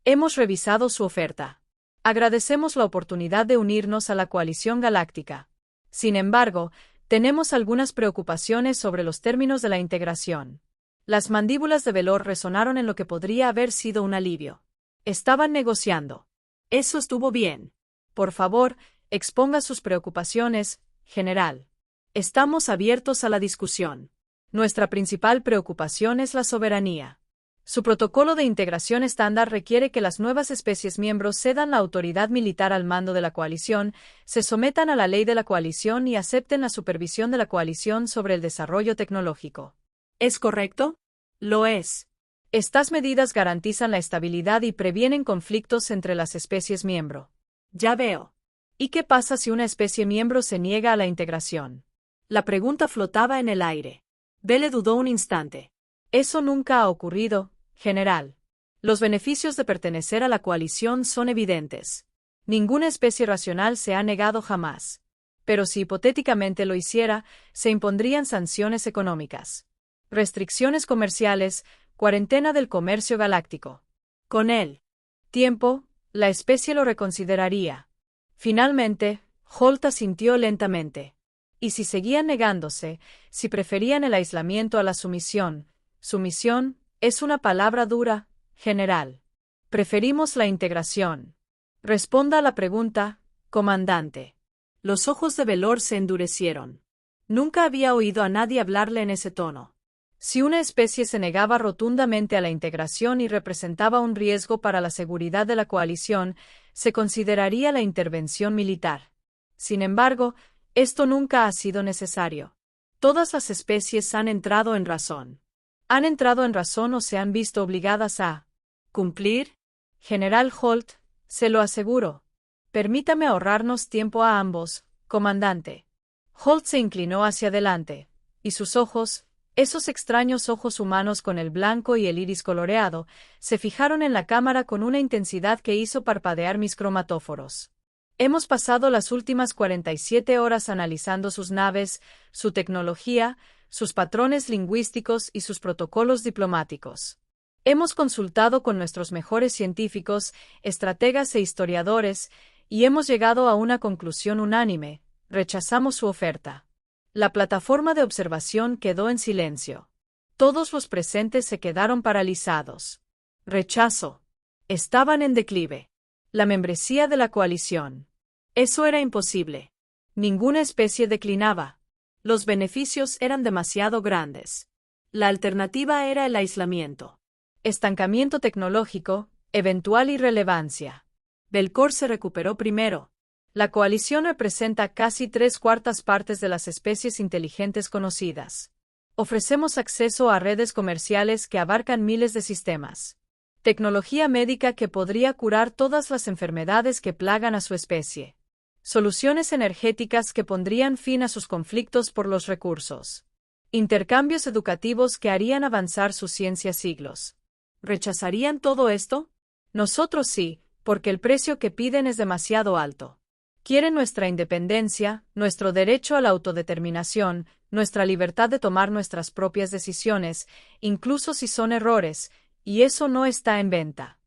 Hemos revisado su oferta. Agradecemos la oportunidad de unirnos a la coalición galáctica. Sin embargo, tenemos algunas preocupaciones sobre los términos de la integración. Las mandíbulas de Velor resonaron en lo que podría haber sido un alivio. Estaban negociando. Eso estuvo bien. Por favor, exponga sus preocupaciones, general. Estamos abiertos a la discusión. Nuestra principal preocupación es la soberanía. Su protocolo de integración estándar requiere que las nuevas especies miembros cedan la autoridad militar al mando de la coalición, se sometan a la ley de la coalición y acepten la supervisión de la coalición sobre el desarrollo tecnológico. ¿Es correcto? Lo es. Estas medidas garantizan la estabilidad y previenen conflictos entre las especies miembro. Ya veo. ¿Y qué pasa si una especie miembro se niega a la integración? La pregunta flotaba en el aire. Vele dudó un instante. Eso nunca ha ocurrido, general. Los beneficios de pertenecer a la coalición son evidentes. Ninguna especie racional se ha negado jamás. Pero si hipotéticamente lo hiciera, se impondrían sanciones económicas, restricciones comerciales, cuarentena del comercio galáctico. Con el tiempo, la especie lo reconsideraría. Finalmente, Holt asintió lentamente. Y si seguían negándose, si preferían el aislamiento a la sumisión, sumisión es una palabra dura, general. Preferimos la integración. Responda a la pregunta, comandante. Los ojos de Velor se endurecieron. Nunca había oído a nadie hablarle en ese tono. Si una especie se negaba rotundamente a la integración y representaba un riesgo para la seguridad de la coalición, se consideraría la intervención militar. Sin embargo, esto nunca ha sido necesario. Todas las especies han entrado en razón. ¿Han entrado en razón o se han visto obligadas a cumplir? General Holt, se lo aseguro. Permítame ahorrarnos tiempo a ambos, comandante. Holt se inclinó hacia adelante, y sus ojos, esos extraños ojos humanos con el blanco y el iris coloreado, se fijaron en la cámara con una intensidad que hizo parpadear mis cromatóforos. Hemos pasado las últimas 47 horas analizando sus naves, su tecnología, sus patrones lingüísticos y sus protocolos diplomáticos. Hemos consultado con nuestros mejores científicos, estrategas e historiadores, y hemos llegado a una conclusión unánime: rechazamos su oferta. La plataforma de observación quedó en silencio. Todos los presentes se quedaron paralizados. Rechazo. Estaban en declive. La membresía de la coalición. Eso era imposible. Ninguna especie declinaba. Los beneficios eran demasiado grandes. La alternativa era el aislamiento. Estancamiento tecnológico, eventual irrelevancia. Belcor se recuperó primero. La coalición representa casi 3/4 partes de las especies inteligentes conocidas. Ofrecemos acceso a redes comerciales que abarcan miles de sistemas. Tecnología médica que podría curar todas las enfermedades que plagan a su especie. Soluciones energéticas que pondrían fin a sus conflictos por los recursos. Intercambios educativos que harían avanzar su ciencia siglos. ¿Rechazarían todo esto? Nosotros sí, porque el precio que piden es demasiado alto. Quieren nuestra independencia, nuestro derecho a la autodeterminación, nuestra libertad de tomar nuestras propias decisiones, incluso si son errores, y eso no está en venta.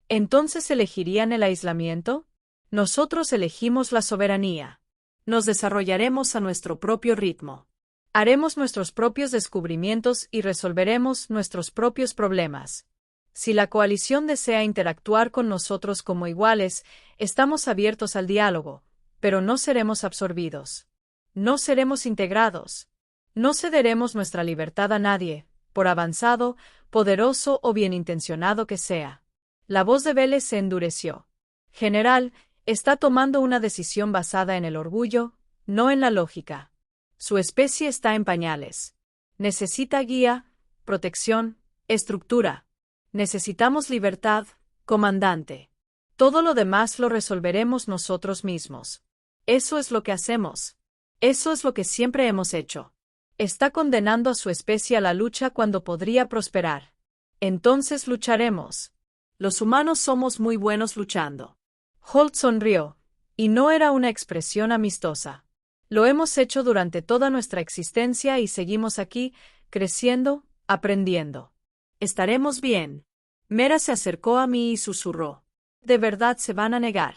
¿Entonces elegirían el aislamiento? Nosotros elegimos la soberanía. Nos desarrollaremos a nuestro propio ritmo. Haremos nuestros propios descubrimientos y resolveremos nuestros propios problemas. Si la coalición desea interactuar con nosotros como iguales, estamos abiertos al diálogo, pero no seremos absorbidos. No seremos integrados. No cederemos nuestra libertad a nadie, por avanzado, poderoso o bien intencionado que sea. La voz de Vélez se endureció. General, está tomando una decisión basada en el orgullo, no en la lógica. Su especie está en pañales. Necesita guía, protección, estructura. Necesitamos libertad, comandante. Todo lo demás lo resolveremos nosotros mismos. Eso es lo que hacemos. Eso es lo que siempre hemos hecho. Está condenando a su especie a la lucha cuando podría prosperar. Entonces lucharemos. Los humanos somos muy buenos luchando. Holt sonrió, y no era una expresión amistosa. Lo hemos hecho durante toda nuestra existencia y seguimos aquí, creciendo, aprendiendo. Estaremos bien. Mera se acercó a mí y susurró. ¿De verdad se van a negar?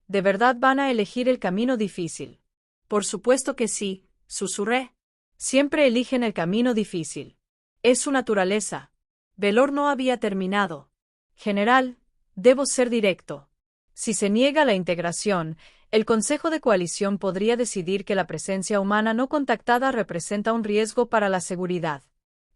¿De verdad van a elegir el camino difícil? Por supuesto que sí, susurré. Siempre eligen el camino difícil. Es su naturaleza. Velor no había terminado. General, debo ser directo. Si se niega la integración, el Consejo de Coalición podría decidir que la presencia humana no contactada representa un riesgo para la seguridad.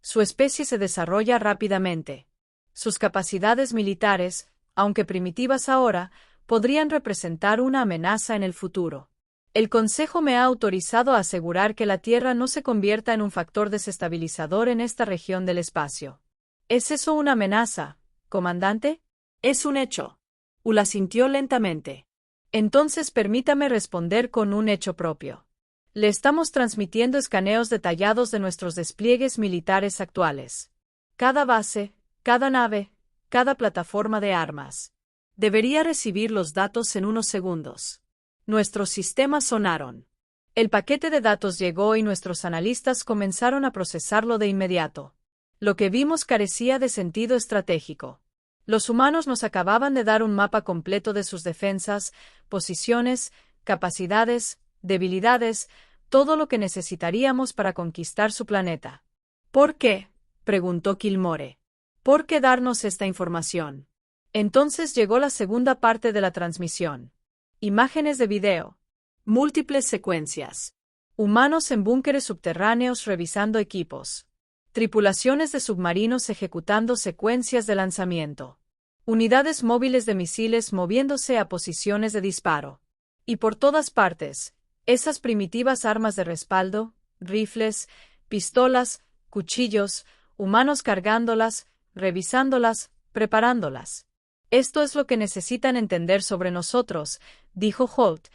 Su especie se desarrolla rápidamente. Sus capacidades militares, aunque primitivas ahora, podrían representar una amenaza en el futuro. El Consejo me ha autorizado a asegurar que la Tierra no se convierta en un factor desestabilizador en esta región del espacio. ¿Es eso una amenaza, comandante? Es un hecho. Ula sintió lentamente. Entonces permítame responder con un hecho propio. Le estamos transmitiendo escaneos detallados de nuestros despliegues militares actuales. Cada base, cada nave, cada plataforma de armas. Debería recibir los datos en unos segundos. Nuestros sistemas sonaron. El paquete de datos llegó y nuestros analistas comenzaron a procesarlo de inmediato. Lo que vimos carecía de sentido estratégico. Los humanos nos acababan de dar un mapa completo de sus defensas, posiciones, capacidades, debilidades, todo lo que necesitaríamos para conquistar su planeta. ¿Por qué?, preguntó Kilmore. ¿Por qué darnos esta información? Entonces llegó la segunda parte de la transmisión. Imágenes de video. Múltiples secuencias. Humanos en búnkeres subterráneos revisando equipos. Tripulaciones de submarinos ejecutando secuencias de lanzamiento. Unidades móviles de misiles moviéndose a posiciones de disparo. Y por todas partes, esas primitivas armas de respaldo, rifles, pistolas, cuchillos, humanos cargándolas, revisándolas, preparándolas. Esto es lo que necesitan entender sobre nosotros, dijo Holt,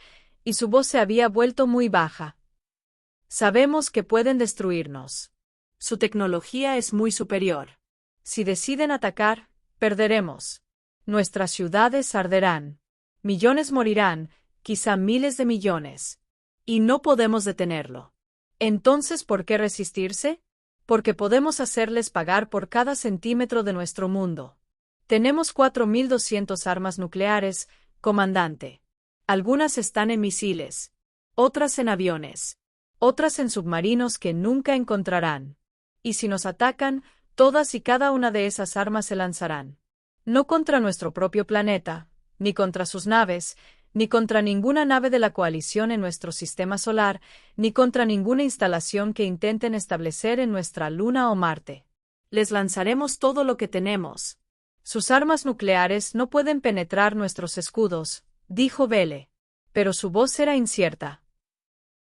y su voz se había vuelto muy baja. Sabemos que pueden destruirnos. Su tecnología es muy superior. Si deciden atacar, perderemos. Nuestras ciudades arderán. Millones morirán, quizá miles de millones. Y no podemos detenerlo. Entonces, ¿por qué resistirse? Porque podemos hacerles pagar por cada centímetro de nuestro mundo. Tenemos 4.200 armas nucleares, comandante. Algunas están en misiles, otras en aviones, otras en submarinos que nunca encontrarán. Y si nos atacan, todas y cada una de esas armas se lanzarán. No contra nuestro propio planeta, ni contra sus naves, ni contra ninguna nave de la coalición en nuestro sistema solar, ni contra ninguna instalación que intenten establecer en nuestra Luna o Marte. Les lanzaremos todo lo que tenemos. Sus armas nucleares no pueden penetrar nuestros escudos, dijo Vele. Pero su voz era incierta.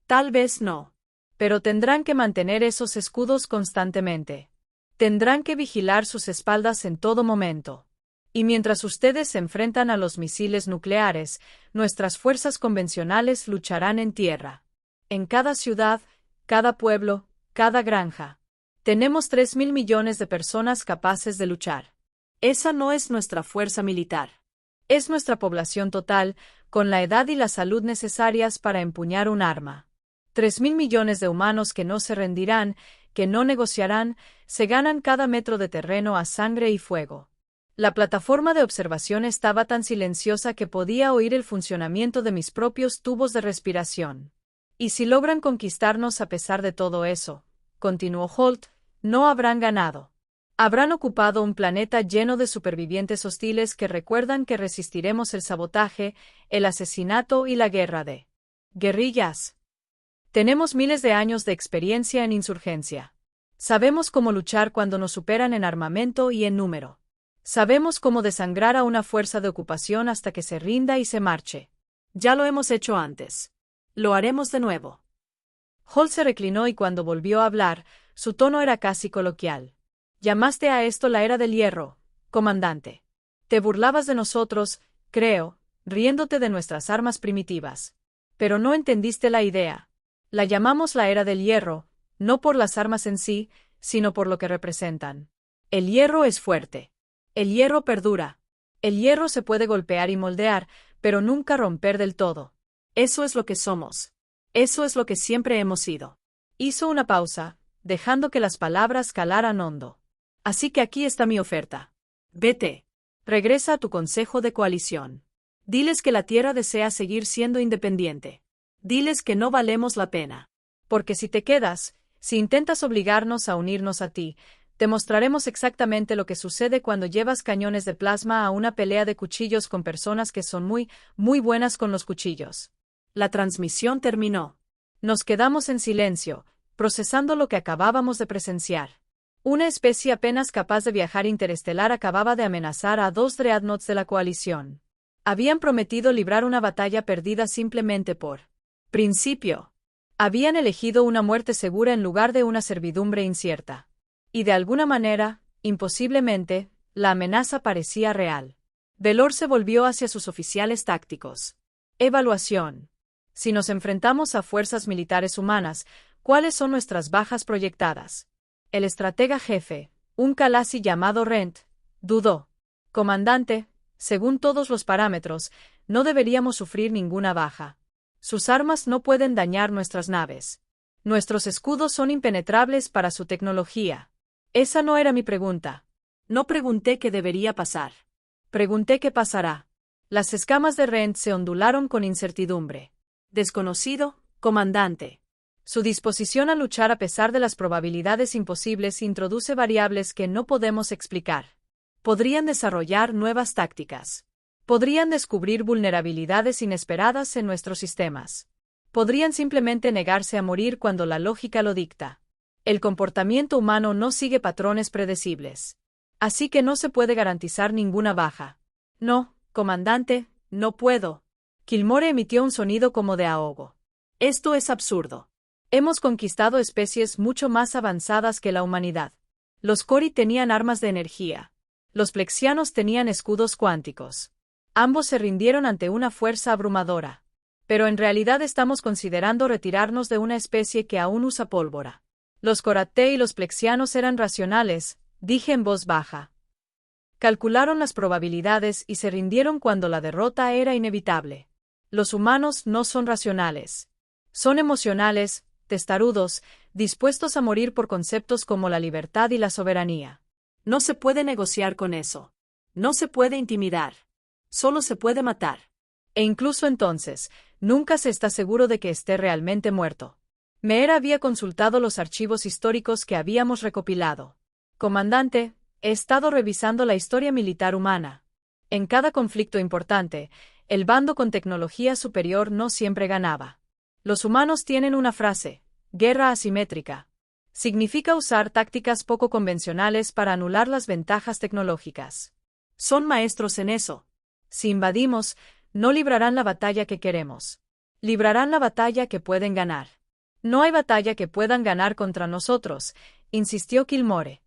Tal vez no. Pero tendrán que mantener esos escudos constantemente. Tendrán que vigilar sus espaldas en todo momento. Y mientras ustedes se enfrentan a los misiles nucleares, nuestras fuerzas convencionales lucharán en tierra. En cada ciudad, cada pueblo, cada granja. Tenemos 3.000 millones de personas capaces de luchar. Esa no es nuestra fuerza militar. Es nuestra población total, con la edad y la salud necesarias para empuñar un arma. 3.000 millones de humanos que no se rendirán, que no negociarán, se ganan cada metro de terreno a sangre y fuego. La plataforma de observación estaba tan silenciosa que podía oír el funcionamiento de mis propios tubos de respiración. Y si logran conquistarnos a pesar de todo eso, continuó Holt, no habrán ganado. Habrán ocupado un planeta lleno de supervivientes hostiles que recuerdan que resistiremos el sabotaje, el asesinato y la guerra de guerrillas. Tenemos miles de años de experiencia en insurgencia. Sabemos cómo luchar cuando nos superan en armamento y en número. Sabemos cómo desangrar a una fuerza de ocupación hasta que se rinda y se marche. Ya lo hemos hecho antes. Lo haremos de nuevo. Holt se reclinó y cuando volvió a hablar, su tono era casi coloquial. Llamaste a esto la era del hierro, comandante. Te burlabas de nosotros, creo, riéndote de nuestras armas primitivas. Pero no entendiste la idea. La llamamos la Era del Hierro, no por las armas en sí, sino por lo que representan. El hierro es fuerte. El hierro perdura. El hierro se puede golpear y moldear, pero nunca romper del todo. Eso es lo que somos. Eso es lo que siempre hemos sido. Hizo una pausa, dejando que las palabras calaran hondo. Así que aquí está mi oferta. Vete. Regresa a tu consejo de coalición. Diles que la Tierra desea seguir siendo independiente. Diles que no valemos la pena. Porque si te quedas, si intentas obligarnos a unirnos a ti, te mostraremos exactamente lo que sucede cuando llevas cañones de plasma a una pelea de cuchillos con personas que son muy, muy buenas con los cuchillos. La transmisión terminó. Nos quedamos en silencio, procesando lo que acabábamos de presenciar. Una especie apenas capaz de viajar interestelar acababa de amenazar a 2 dreadnoughts de la coalición. Habían prometido librar una batalla perdida simplemente por principio. Habían elegido una muerte segura en lugar de una servidumbre incierta. Y de alguna manera, imposiblemente, la amenaza parecía real. Velor se volvió hacia sus oficiales tácticos. Evaluación. Si nos enfrentamos a fuerzas militares humanas, ¿cuáles son nuestras bajas proyectadas? El estratega jefe, un Kalasi llamado Rent, dudó. Comandante, según todos los parámetros, no deberíamos sufrir ninguna baja. Sus armas no pueden dañar nuestras naves. Nuestros escudos son impenetrables para su tecnología. Esa no era mi pregunta. No pregunté qué debería pasar. Pregunté qué pasará. Las escamas de Rent se ondularon con incertidumbre. Desconocido, comandante. Su disposición a luchar a pesar de las probabilidades imposibles introduce variables que no podemos explicar. Podrían desarrollar nuevas tácticas. Podrían descubrir vulnerabilidades inesperadas en nuestros sistemas. Podrían simplemente negarse a morir cuando la lógica lo dicta. El comportamiento humano no sigue patrones predecibles. Así que no se puede garantizar ninguna baja. No, comandante, no puedo. Kilmore emitió un sonido como de ahogo. Esto es absurdo. Hemos conquistado especies mucho más avanzadas que la humanidad. Los Cori tenían armas de energía. Los plexianos tenían escudos cuánticos. Ambos se rindieron ante una fuerza abrumadora. Pero en realidad estamos considerando retirarnos de una especie que aún usa pólvora. Los Coraté y los plexianos eran racionales, dije en voz baja. Calcularon las probabilidades y se rindieron cuando la derrota era inevitable. Los humanos no son racionales. Son emocionales, testarudos, dispuestos a morir por conceptos como la libertad y la soberanía. No se puede negociar con eso. No se puede intimidar. Solo se puede matar. E incluso entonces, nunca se está seguro de que esté realmente muerto. Meera había consultado los archivos históricos que habíamos recopilado. Comandante, he estado revisando la historia militar humana. En cada conflicto importante, el bando con tecnología superior no siempre ganaba. Los humanos tienen una frase: guerra asimétrica. Significa usar tácticas poco convencionales para anular las ventajas tecnológicas. Son maestros en eso. Si invadimos, no librarán la batalla que queremos. Librarán la batalla que pueden ganar. No hay batalla que puedan ganar contra nosotros, insistió Kilmore.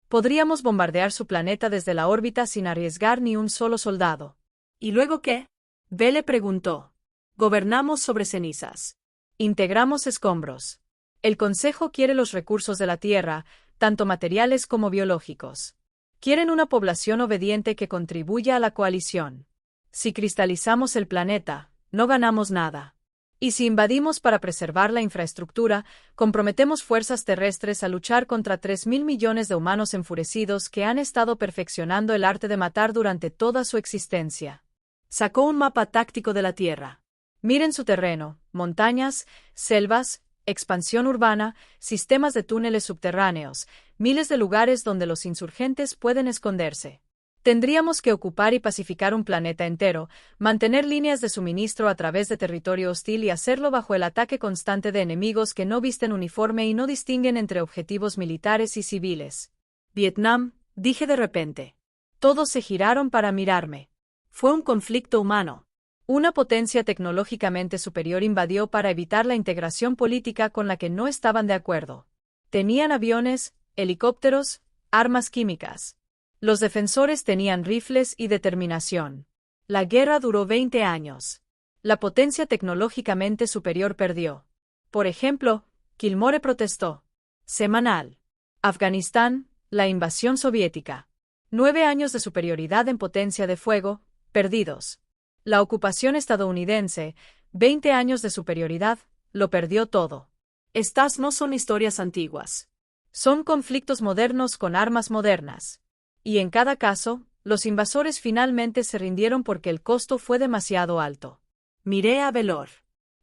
Podríamos bombardear su planeta desde la órbita sin arriesgar ni un solo soldado. ¿Y luego qué? Vele preguntó. Gobernamos sobre cenizas. Integramos escombros. El Consejo quiere los recursos de la Tierra, tanto materiales como biológicos. Quieren una población obediente que contribuya a la coalición. Si cristalizamos el planeta, no ganamos nada. Y si invadimos para preservar la infraestructura, comprometemos fuerzas terrestres a luchar contra 3.000 millones de humanos enfurecidos que han estado perfeccionando el arte de matar durante toda su existencia. Sacó un mapa táctico de la Tierra. Miren su terreno: montañas, selvas, expansión urbana, sistemas de túneles subterráneos, miles de lugares donde los insurgentes pueden esconderse. Tendríamos que ocupar y pacificar un planeta entero, mantener líneas de suministro a través de territorio hostil y hacerlo bajo el ataque constante de enemigos que no visten uniforme y no distinguen entre objetivos militares y civiles. Vietnam, dije de repente. Todos se giraron para mirarme. Fue un conflicto humano. Una potencia tecnológicamente superior invadió para evitar la integración política con la que no estaban de acuerdo. Tenían aviones, helicópteros, armas químicas. Los defensores tenían rifles y determinación. La guerra duró 20 años. La potencia tecnológicamente superior perdió. Por ejemplo, Kilmore protestó. Semanal. Afganistán, la invasión soviética. 9 años de superioridad en potencia de fuego, perdidos. La ocupación estadounidense, 20 años de superioridad, lo perdió todo. Estas no son historias antiguas. Son conflictos modernos con armas modernas. Y en cada caso, los invasores finalmente se rindieron porque el costo fue demasiado alto. Miré a Velor.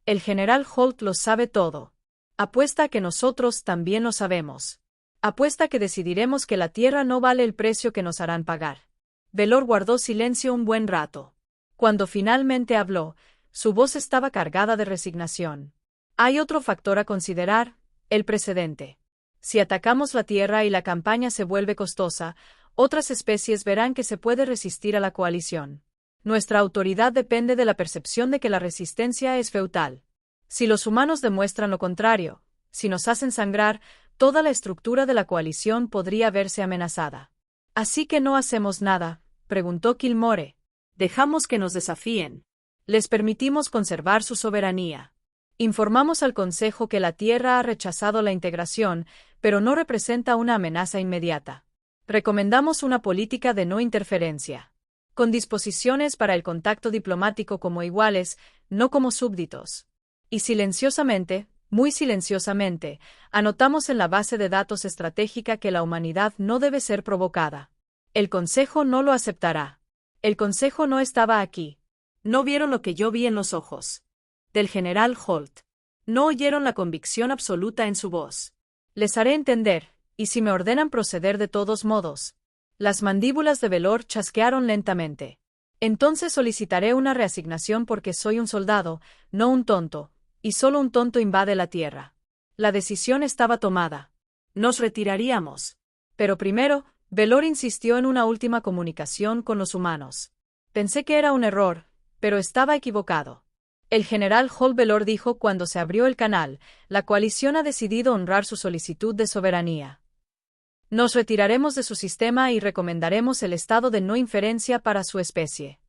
El general Holt lo sabe todo. Apuesta que nosotros también lo sabemos. Apuesta que decidiremos que la tierra no vale el precio que nos harán pagar. Velor guardó silencio un buen rato. Cuando finalmente habló, su voz estaba cargada de resignación. Hay otro factor a considerar, el precedente. Si atacamos la tierra y la campaña se vuelve costosa, otras especies verán que se puede resistir a la coalición. Nuestra autoridad depende de la percepción de que la resistencia es feudal. Si los humanos demuestran lo contrario, si nos hacen sangrar, toda la estructura de la coalición podría verse amenazada. ¿Así que no hacemos nada?, preguntó Kilmore. Dejamos que nos desafíen. Les permitimos conservar su soberanía. Informamos al Consejo que la Tierra ha rechazado la integración, pero no representa una amenaza inmediata. Recomendamos una política de no interferencia, con disposiciones para el contacto diplomático como iguales, no como súbditos. Y silenciosamente, muy silenciosamente, anotamos en la base de datos estratégica que la humanidad no debe ser provocada. El Consejo no lo aceptará. El Consejo no estaba aquí. No vieron lo que yo vi en los ojos del general Holt. No oyeron la convicción absoluta en su voz. Les haré entender, y si me ordenan proceder de todos modos. Las mandíbulas de Velor chasquearon lentamente. Entonces solicitaré una reasignación porque soy un soldado, no un tonto, y solo un tonto invade la tierra. La decisión estaba tomada. Nos retiraríamos. Pero primero, Velor insistió en una última comunicación con los humanos. Pensé que era un error, pero estaba equivocado. El general Holt Velor dijo cuando se abrió el canal, la coalición ha decidido honrar su solicitud de soberanía. Nos retiraremos de su sistema y recomendaremos el estado de no inferencia para su especie.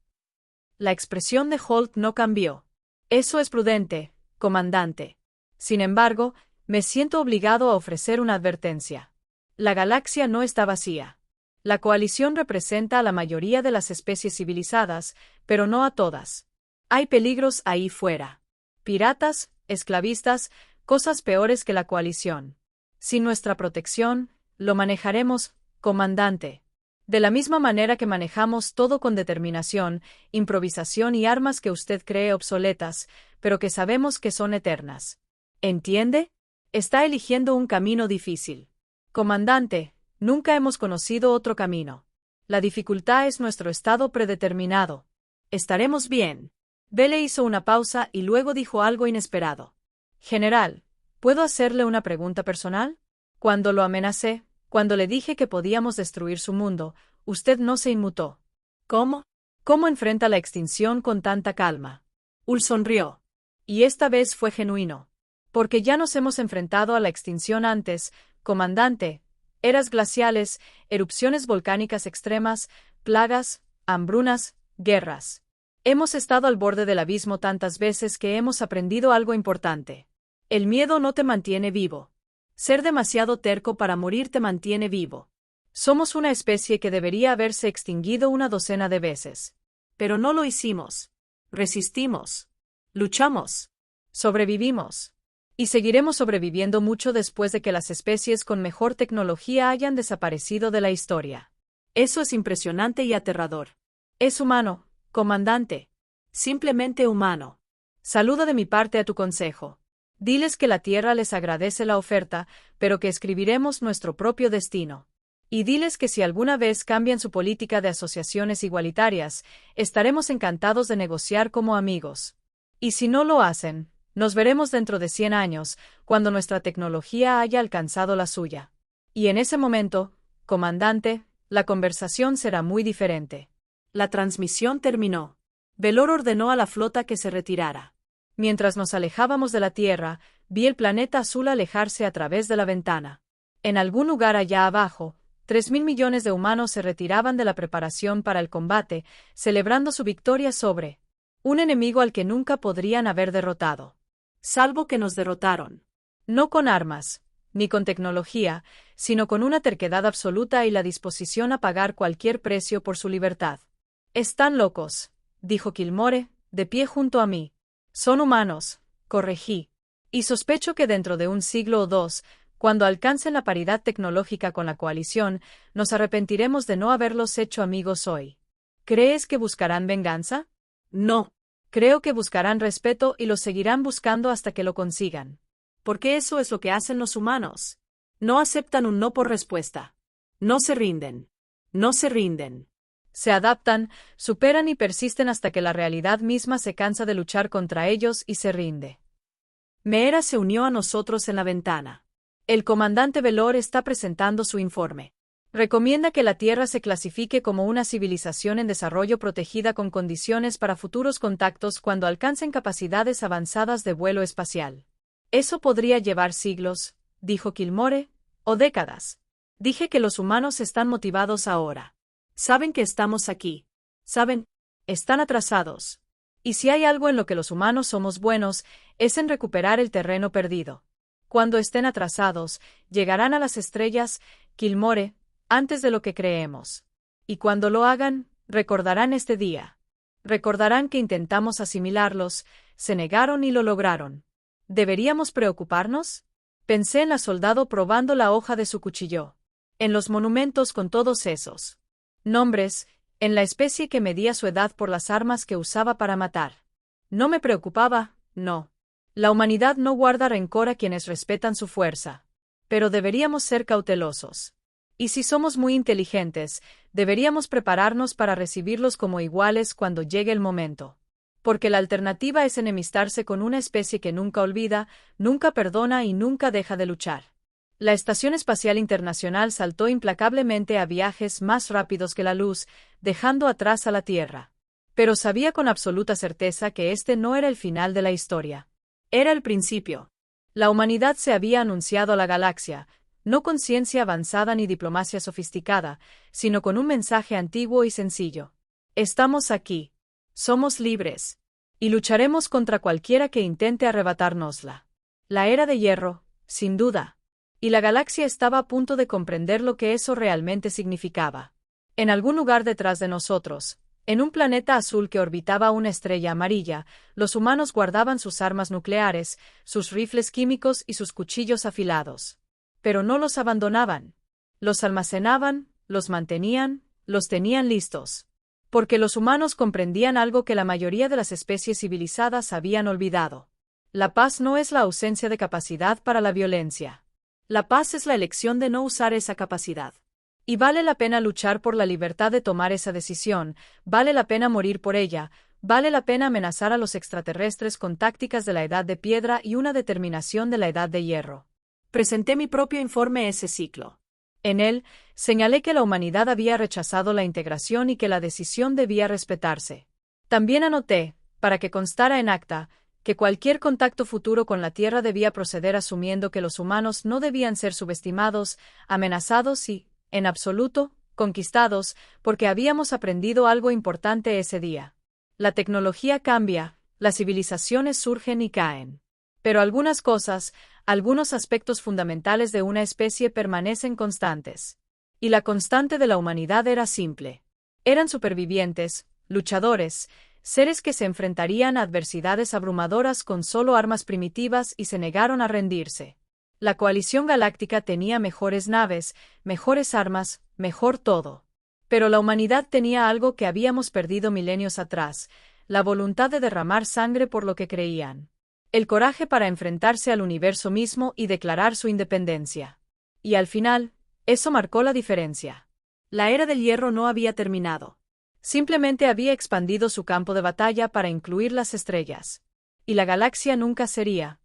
La expresión de Holt no cambió. Eso es prudente, comandante. Sin embargo, me siento obligado a ofrecer una advertencia. La galaxia no está vacía. La coalición representa a la mayoría de las especies civilizadas, pero no a todas. Hay peligros ahí fuera. Piratas, esclavistas, cosas peores que la coalición. Sin nuestra protección, lo manejaremos, comandante. De la misma manera que manejamos todo con determinación, improvisación y armas que usted cree obsoletas, pero que sabemos que son eternas. ¿Entiende? Está eligiendo un camino difícil. Comandante, nunca hemos conocido otro camino. La dificultad es nuestro estado predeterminado. Estaremos bien. Vele hizo una pausa y luego dijo algo inesperado. General, ¿puedo hacerle una pregunta personal? Cuando lo amenacé, cuando le dije que podíamos destruir su mundo, usted no se inmutó. ¿Cómo? ¿Cómo enfrenta la extinción con tanta calma? Ul sonrió. Y esta vez fue genuino. Porque ya nos hemos enfrentado a la extinción antes, comandante. Eras glaciales, erupciones volcánicas extremas, plagas, hambrunas, guerras. Hemos estado al borde del abismo tantas veces que hemos aprendido algo importante. El miedo no te mantiene vivo. Ser demasiado terco para morir te mantiene vivo. Somos una especie que debería haberse extinguido una docena de veces. Pero no lo hicimos. Resistimos. Luchamos. Sobrevivimos. Y seguiremos sobreviviendo mucho después de que las especies con mejor tecnología hayan desaparecido de la historia. Eso es impresionante y aterrador. Es humano, comandante. Simplemente humano. Saluda de mi parte a tu consejo. Diles que la Tierra les agradece la oferta, pero que escribiremos nuestro propio destino. Y diles que si alguna vez cambian su política de asociaciones igualitarias, estaremos encantados de negociar como amigos. Y si no lo hacen, nos veremos dentro de 100 años, cuando nuestra tecnología haya alcanzado la suya. Y en ese momento, comandante, la conversación será muy diferente. La transmisión terminó. Velor ordenó a la flota que se retirara. Mientras nos alejábamos de la Tierra, vi el planeta azul alejarse a través de la ventana. En algún lugar allá abajo, 3.000 millones de humanos se retiraban de la preparación para el combate, celebrando su victoria sobre Un enemigo al que nunca podrían haber derrotado. Salvo que nos derrotaron. No con armas, ni con tecnología, sino con una terquedad absoluta y la disposición a pagar cualquier precio por su libertad. Están locos, dijo Kilmore, de pie junto a mí. Son humanos, corregí. Y sospecho que dentro de un siglo o dos, cuando alcancen la paridad tecnológica con la coalición, nos arrepentiremos de no haberlos hecho amigos hoy. ¿Crees que buscarán venganza? No. Creo que buscarán respeto y lo seguirán buscando hasta que lo consigan. Porque eso es lo que hacen los humanos. No aceptan un no por respuesta. No se rinden. No se rinden. Se adaptan, superan y persisten hasta que la realidad misma se cansa de luchar contra ellos y se rinde. Meera se unió a nosotros en la ventana. El comandante Velor está presentando su informe. Recomienda que la Tierra se clasifique como una civilización en desarrollo protegida con condiciones para futuros contactos cuando alcancen capacidades avanzadas de vuelo espacial. Eso podría llevar siglos, dijo Kilmore, o décadas. Dije que los humanos están motivados ahora. Saben que estamos aquí. Saben, están atrasados. Y si hay algo en lo que los humanos somos buenos, es en recuperar el terreno perdido. Cuando estén atrasados, llegarán a las estrellas, Kilmore, antes de lo que creemos. Y cuando lo hagan, recordarán este día. Recordarán que intentamos asimilarlos, se negaron y lo lograron. ¿Deberíamos preocuparnos? Pensé en la soldado probando la hoja de su cuchillo. En los monumentos con todos esos nombres, en la especie que medía su edad por las armas que usaba para matar. No me preocupaba, no. La humanidad no guarda rencor a quienes respetan su fuerza. Pero deberíamos ser cautelosos. Y si somos muy inteligentes, deberíamos prepararnos para recibirlos como iguales cuando llegue el momento. Porque la alternativa es enemistarse con una especie que nunca olvida, nunca perdona y nunca deja de luchar. La Estación Espacial Internacional saltó implacablemente a viajes más rápidos que la luz, dejando atrás a la Tierra. Pero sabía con absoluta certeza que este no era el final de la historia. Era el principio. La humanidad se había anunciado a la galaxia, no con ciencia avanzada ni diplomacia sofisticada, sino con un mensaje antiguo y sencillo. Estamos aquí. Somos libres. Y lucharemos contra cualquiera que intente arrebatárnosla. La era de hierro, sin duda. Y la galaxia estaba a punto de comprender lo que eso realmente significaba. En algún lugar detrás de nosotros, en un planeta azul que orbitaba una estrella amarilla, los humanos guardaban sus armas nucleares, sus rifles químicos y sus cuchillos afilados. Pero no los abandonaban. Los almacenaban, los mantenían, los tenían listos. Porque los humanos comprendían algo que la mayoría de las especies civilizadas habían olvidado. La paz no es la ausencia de capacidad para la violencia. La paz es la elección de no usar esa capacidad. Y vale la pena luchar por la libertad de tomar esa decisión, vale la pena morir por ella, vale la pena amenazar a los extraterrestres con tácticas de la Edad de Piedra y una determinación de la Edad de Hierro. Presenté mi propio informe ese ciclo. En él, señalé que la humanidad había rechazado la integración y que la decisión debía respetarse. También anoté, para que constara en acta, que cualquier contacto futuro con la Tierra debía proceder asumiendo que los humanos no debían ser subestimados, amenazados y, en absoluto, conquistados, porque habíamos aprendido algo importante ese día. La tecnología cambia, las civilizaciones surgen y caen. Pero algunas cosas, algunos aspectos fundamentales de una especie permanecen constantes. Y la constante de la humanidad era simple. Eran supervivientes, luchadores, seres que se enfrentarían a adversidades abrumadoras con solo armas primitivas y se negaron a rendirse. La coalición galáctica tenía mejores naves, mejores armas, mejor todo. Pero la humanidad tenía algo que habíamos perdido milenios atrás, la voluntad de derramar sangre por lo que creían. El coraje para enfrentarse al universo mismo y declarar su independencia. Y al final, eso marcó la diferencia. La era del hierro no había terminado. Simplemente había expandido su campo de batalla para incluir las estrellas. Y la galaxia nunca sería,